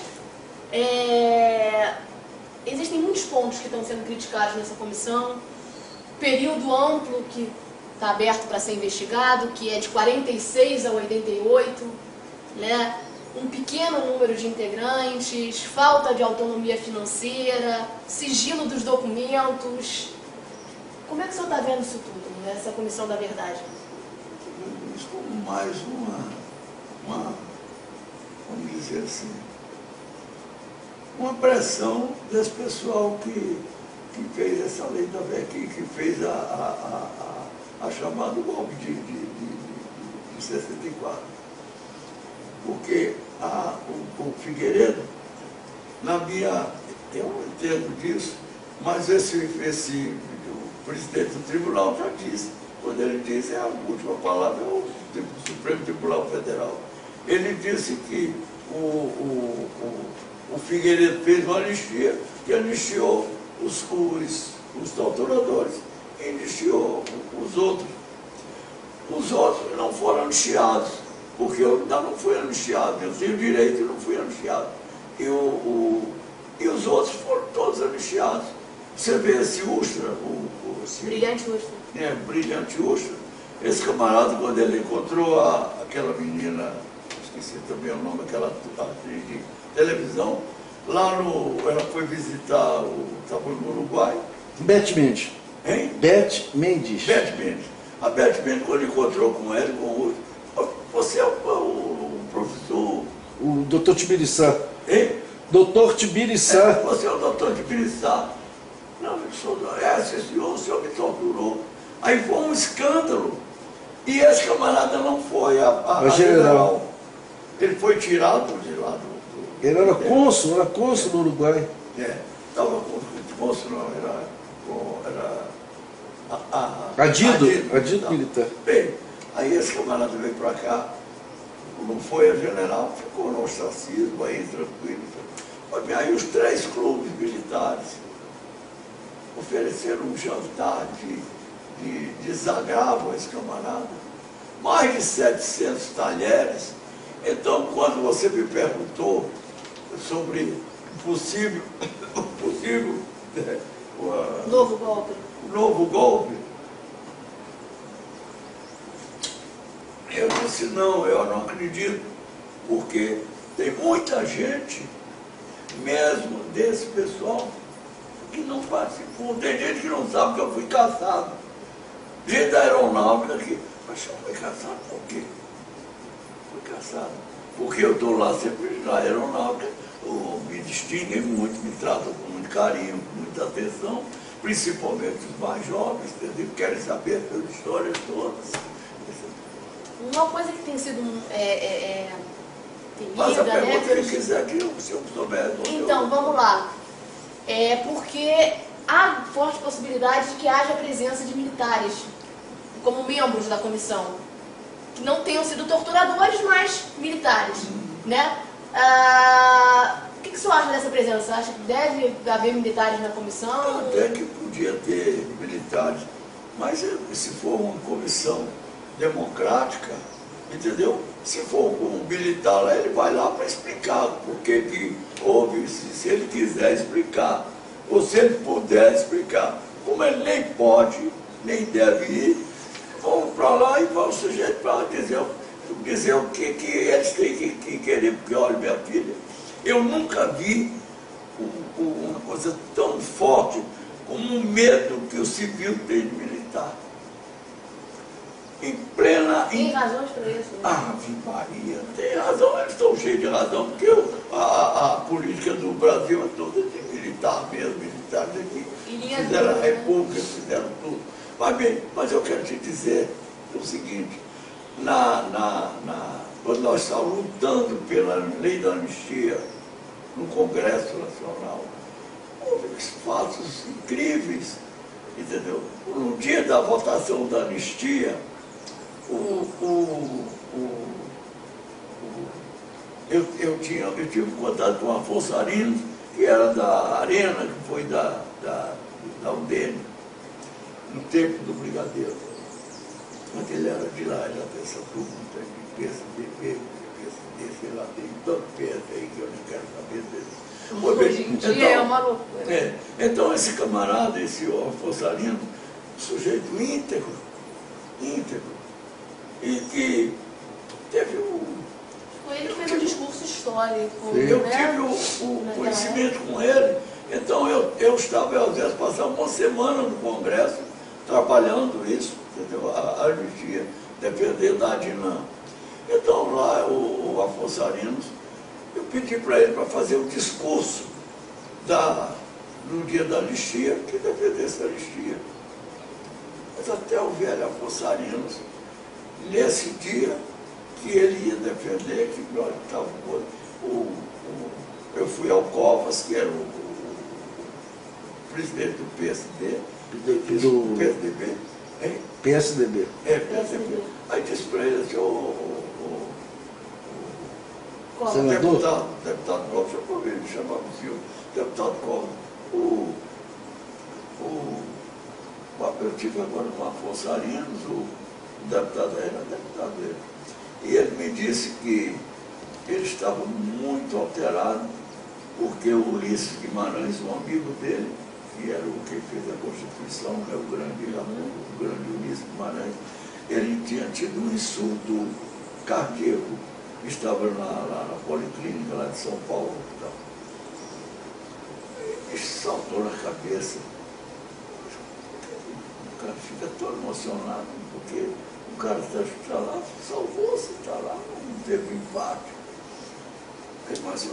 Existem muitos pontos que estão sendo criticados nessa comissão. período amplo que está aberto para ser investigado, que é de 46 a 88, né? Um pequeno número de integrantes, falta de autonomia financeira, sigilo dos documentos. Como é que o senhor está vendo isso tudo, nessa Comissão da Verdade? Isso como mais vamos dizer assim, uma pressão desse pessoal que fez essa lei da VEC, que fez a chamada golpe de 64. Porque o Figueiredo, eu não entendo disso, mas o presidente do tribunal já disse, quando ele disse, a última palavra é o Supremo Tribunal Federal. Ele disse que o Figueiredo fez uma anistia, que anistiou os torturadores e anistiou os outros. Os outros não foram anistiados, porque eu ainda não fui anistiado, eu tenho direito e não fui anistiado. E os outros foram todos anistiados. Você vê esse Ustra, Brilhante Ustra. Brilhante Ustra, esse camarada, quando ele encontrou aquela menina, esqueci também o nome, aquela atriz de televisão, ela foi visitar, estava no Uruguai. Beth Mendes. Hein? Beth Mendes. Beth Mendes. A Beth Mendes, quando encontrou com ele, com o Ustra, você é o professor... O doutor Tibiriçá. Hein? Doutor Tibiriçá. Você é o doutor Tibiriçá. Não, o senhor me torturou. Aí foi um escândalo. E esse camarada não foi a general. Ele foi tirado de lá do... Ele era cônsul no Uruguai. Estava cônsul, não, era Adido militar. Bem, aí esse camarada veio para cá, não foi a general, ficou no ostracismo aí, tranquilo. Mas bem, aí os 3 clubes militares ofereceram um jantar de desagravo a esse camarada, mais de 700 talheres. Então, quando você me perguntou sobre o possível Novo golpe. o novo golpe, eu disse não, eu não acredito, porque tem muita gente, mesmo desse pessoal, que não participou. Tem gente que não sabe que eu fui caçado. Gente da aeronáutica aqui. Mas eu fui caçado por quê? Fui caçado. Porque eu estou lá sempre na aeronáutica, me distinguem muito, me tratam com muito carinho, com muita atenção, principalmente os mais jovens, entendeu? Querem saber as histórias todas. Uma coisa que tem sido Mas a temida, pergunta né? que quiser que se eu souber. Então, vamos lá. Porque há forte possibilidade de que haja presença de militares como membros da comissão, que não tenham sido torturadores, mas militares, né? O que o senhor acha dessa presença? Você acha que deve haver militares na comissão? Até que podia ter militares, mas se for uma comissão democrática, entendeu? Se for um militar lá, ele vai lá para explicar por que houve, se ele quiser explicar, ou se ele puder explicar. Como ele nem pode, nem deve ir, vão para lá e vão sujeito para dizer o que eles têm que querer, porque olha, minha filha, eu nunca vi uma coisa tão forte como o medo que o civil tem de militar. Em plena... Tem razões para isso, né? Ave Maria, tem razão, eles estão cheios de razão, porque a política do Brasil é toda de militar mesmo, militares aqui. Fizeram a república, fizeram tudo. Mas bem, mas eu quero te dizer o seguinte, quando nós estávamos lutando pela lei da anistia no Congresso Nacional, houve fatos incríveis, entendeu? No dia da votação da anistia, eu tive contato com o Afonso Arinos, que era da Arena, que foi da UDN, no tempo do Brigadeiro. Mas ele era de lá, ele era dessa turma, de PSDB, sei lá, tem tanto PS aí que eu não quero saber dele. Hoje em dia é uma loucura. Então esse camarada, esse Afonso Arinos, sujeito íntegro, e que teve Foi ele que fez um discurso histórico. eu né? tive o conhecimento com ele, então eu estava, às vezes, passava uma semana no Congresso, trabalhando isso, entendeu? A anistia, defender da Adinã. Então lá, o Afonso Arinos, eu pedi para ele para fazer o discurso no dia da anistia, que defendesse a anistia. Mas até o velho Afonso Arinos, nesse dia que ele ia defender, que estava eu fui ao Covas, que era o presidente do PSD, do PSDB, hein? PSDB. PSDB. Aí disse para ele assim, Senador? deputado Covas, ele chamava o senhor, deputado Covas, eu tive agora com o Afonso Arinos, o deputado era deputado dele, e ele me disse que ele estava muito alterado, porque o Ulisses Guimarães, um amigo dele, que era o que fez a Constituição, né, o grande Ulisses Guimarães, ele tinha tido um insulto cardíaco, estava lá na Policlínica, lá de São Paulo. Então. E saltou na cabeça. O cara fica todo emocionado, porque o cara está lá, salvou-se, está lá, não teve empate. Mas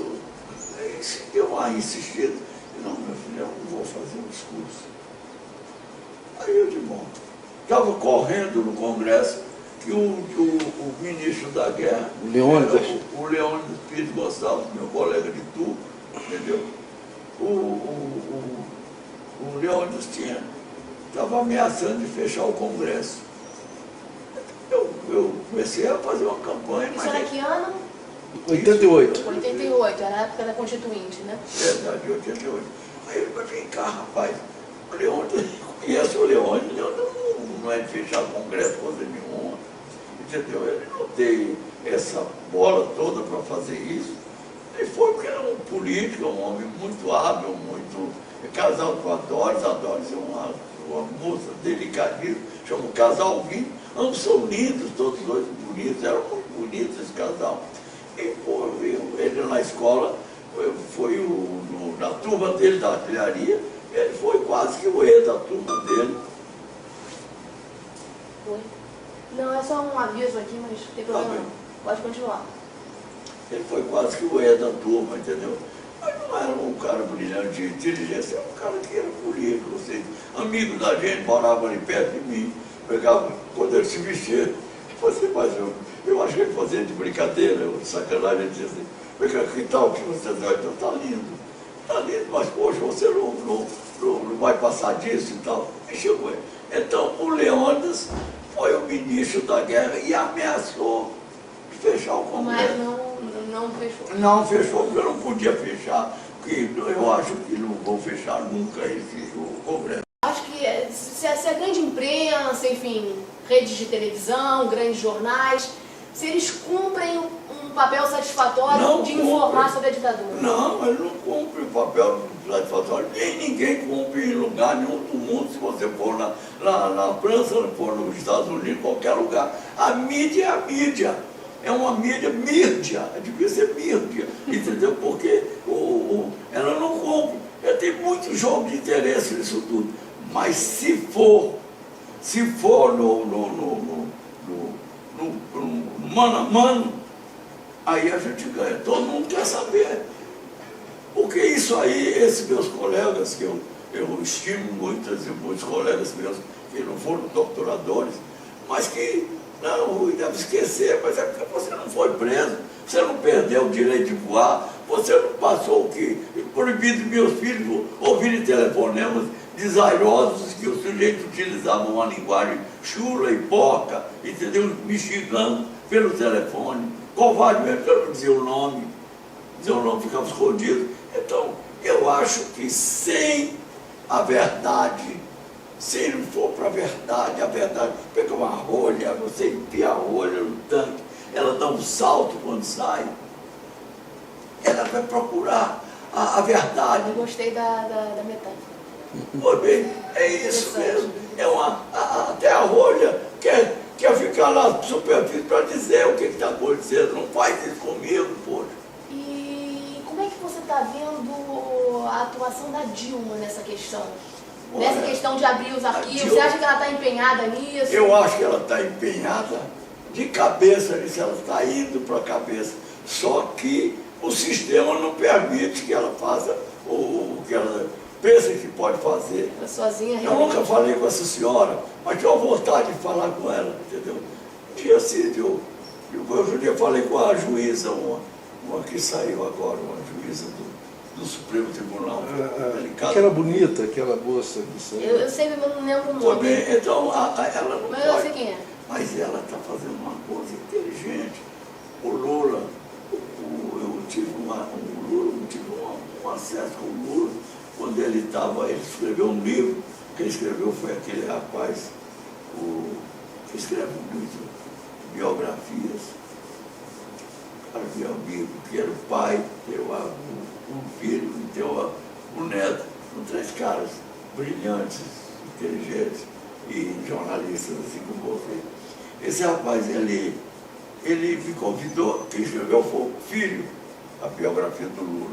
deu uma insistida. Não, meu filho, eu não vou fazer um discurso. Aí eu de bom. Estava correndo no Congresso que o ministro da Guerra, o Leônidas Pires Gonçalves, meu colega de turno, entendeu? O Leônidas estava ameaçando de fechar o Congresso. Eu comecei a fazer uma campanha. Isso era que ano? 88. 88, era a época da Constituinte, né? Verdade, 88. Aí ele falou, vem cá, rapaz, o Leônidas, conhece o Leônidas não é de fechar o Congresso coisa nenhuma, entendeu? Ele não tem essa bola toda para fazer isso. Ele foi porque era um político, um homem muito hábil, muito casado com a Doris é uma moça delicadíssima, chama o casal Vinho, ambos são lindos, todos dois bonitos, eram muito bonitos esse casal. E pô, ele na escola, foi na turma dele da artilharia, ele foi quase que o rei da turma dele. Foi. Não, é só um aviso aqui, mas não tem problema não. Pode continuar. Ele foi quase que o rei da turma, entendeu? Mas não era um cara brilhante de inteligência, era um cara que era político, ou seja, amigo da gente, morava ali perto de mim, pegava, quando ele se vestia, você, mas eu acho que ele fazia de brincadeira, de sacanagem, ele dizia assim, que tal que você vai, então tá lindo, mas poxa, você não vai passar disso e tal. Então o Leônidas foi o ministro da Guerra e ameaçou fechar o Congresso. Mas não fechou. Não fechou, porque eu não podia fechar, porque eu acho que não vou fechar nunca o Congresso. Acho que se a grande imprensa, enfim, redes de televisão, grandes jornais, se eles cumprem um papel satisfatório de informar sobre a ditadura. Não, ele não cumpre o papel satisfatório. Ninguém cumpre em lugar nenhum do mundo. Se você for na França, se for nos Estados Unidos, qualquer lugar. A mídia é a mídia. É uma mídia, devia ser mídia, entendeu? Porque ela não cumpre. Tem muito jogo de interesse nisso tudo. Mas se for no mano a mano, aí a gente ganha. Todo mundo quer saber. Porque isso aí, esses meus colegas, que eu estimo muitos colegas meus que não foram doutoradores, mas que não, deve esquecer, mas é porque você não foi preso, você não perdeu o direito de voar, você não passou o que proibido meus filhos ouvirem telefonemas desairosos que o sujeito utilizava uma linguagem chula e porca, entendeu? Me xingando pelo telefone, covardemente, eu não dizia o nome ficava escondido. Então, eu acho que sem a verdade, se não for para a verdade, pega uma rolha, você enfia a rolha no tanque, ela dá um salto quando sai, ela vai procurar a verdade. Eu gostei da metáfora. Pois bem, é isso mesmo. Até a rolha quer ficar lá na superfície para dizer o que está acontecendo. Não faz isso comigo, poxa. E como é que você está vendo a atuação da Dilma nessa questão? Olha, Nessa questão de abrir os arquivos, Dilma, você acha que ela está empenhada nisso? eu acho que ela está empenhada de cabeça nisso, ela está indo para a cabeça. Só que o sistema não permite que ela faça o que ela pensa que pode fazer. Ela sozinha Eu realmente. nunca falei com essa senhora, mas tinha vontade de falar com ela, entendeu? Tinha sido, eu falei com a juíza, uma que saiu agora, uma juíza do Supremo Tribunal. Aquela bonita, aquela moça que saiu. Eu sei, mas não lembro o Pois nome. bem, então ela não Mas eu pode. sei quem é. Mas ela está fazendo uma coisa inteligente. O Lula, eu tive um acesso com o Lula, quando ele escreveu um livro, que ele escreveu foi aquele rapaz, que escreve um livro de biografias, cara, meu amigo, que era o pai, teu o filho, e teu o neto, são 3 caras brilhantes, inteligentes e jornalistas assim como você. Esse rapaz, ele me convidou, quem escreveu foi o filho, a biografia do Lula.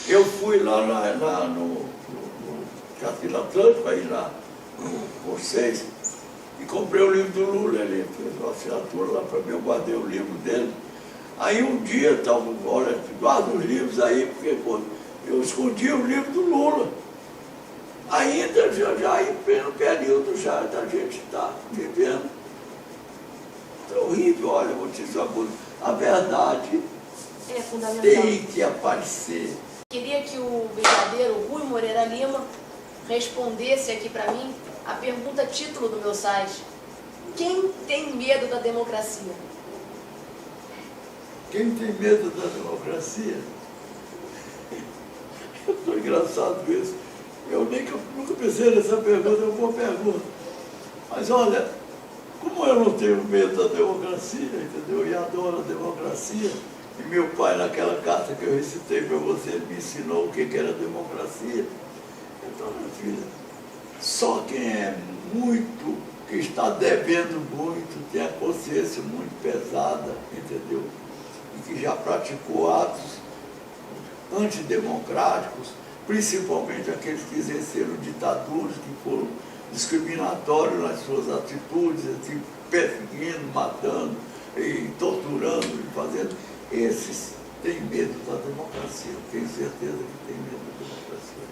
Eu fui lá no Castilho Atlântico, aí lá no Porcês, e comprei o livro do Lula, ele fez uma assinatura lá para mim, eu guardei o livro dele. Aí um dia, estava, olha, guarda os livros aí, porque eu escondi o livro do Lula. Ainda já em pleno período já da gente está vivendo. É horrível, olha, eu vou te dizer uma coisa. A verdade É fundamental. tem que aparecer. Queria que o brigadeiro Rui Moreira Lima respondesse aqui para mim a pergunta título do meu site. Quem tem medo da democracia? Quem tem medo da democracia? Eu estou engraçado com isso. Eu nunca pensei nessa pergunta, é uma boa pergunta. Mas olha, como eu não tenho medo da democracia, entendeu? E adoro a democracia, e meu pai, naquela carta que eu recitei para você, me ensinou o que era democracia. Então, minha filha, só quem é muito, que está devendo muito, tem a consciência muito pesada, entendeu? E que já praticou atos antidemocráticos, principalmente aqueles que exerceram ditaduras, que foram discriminatórios nas suas atitudes, assim, perseguindo, matando, e torturando, e fazendo. Esses têm medo da democracia, eu tenho certeza que têm medo da democracia.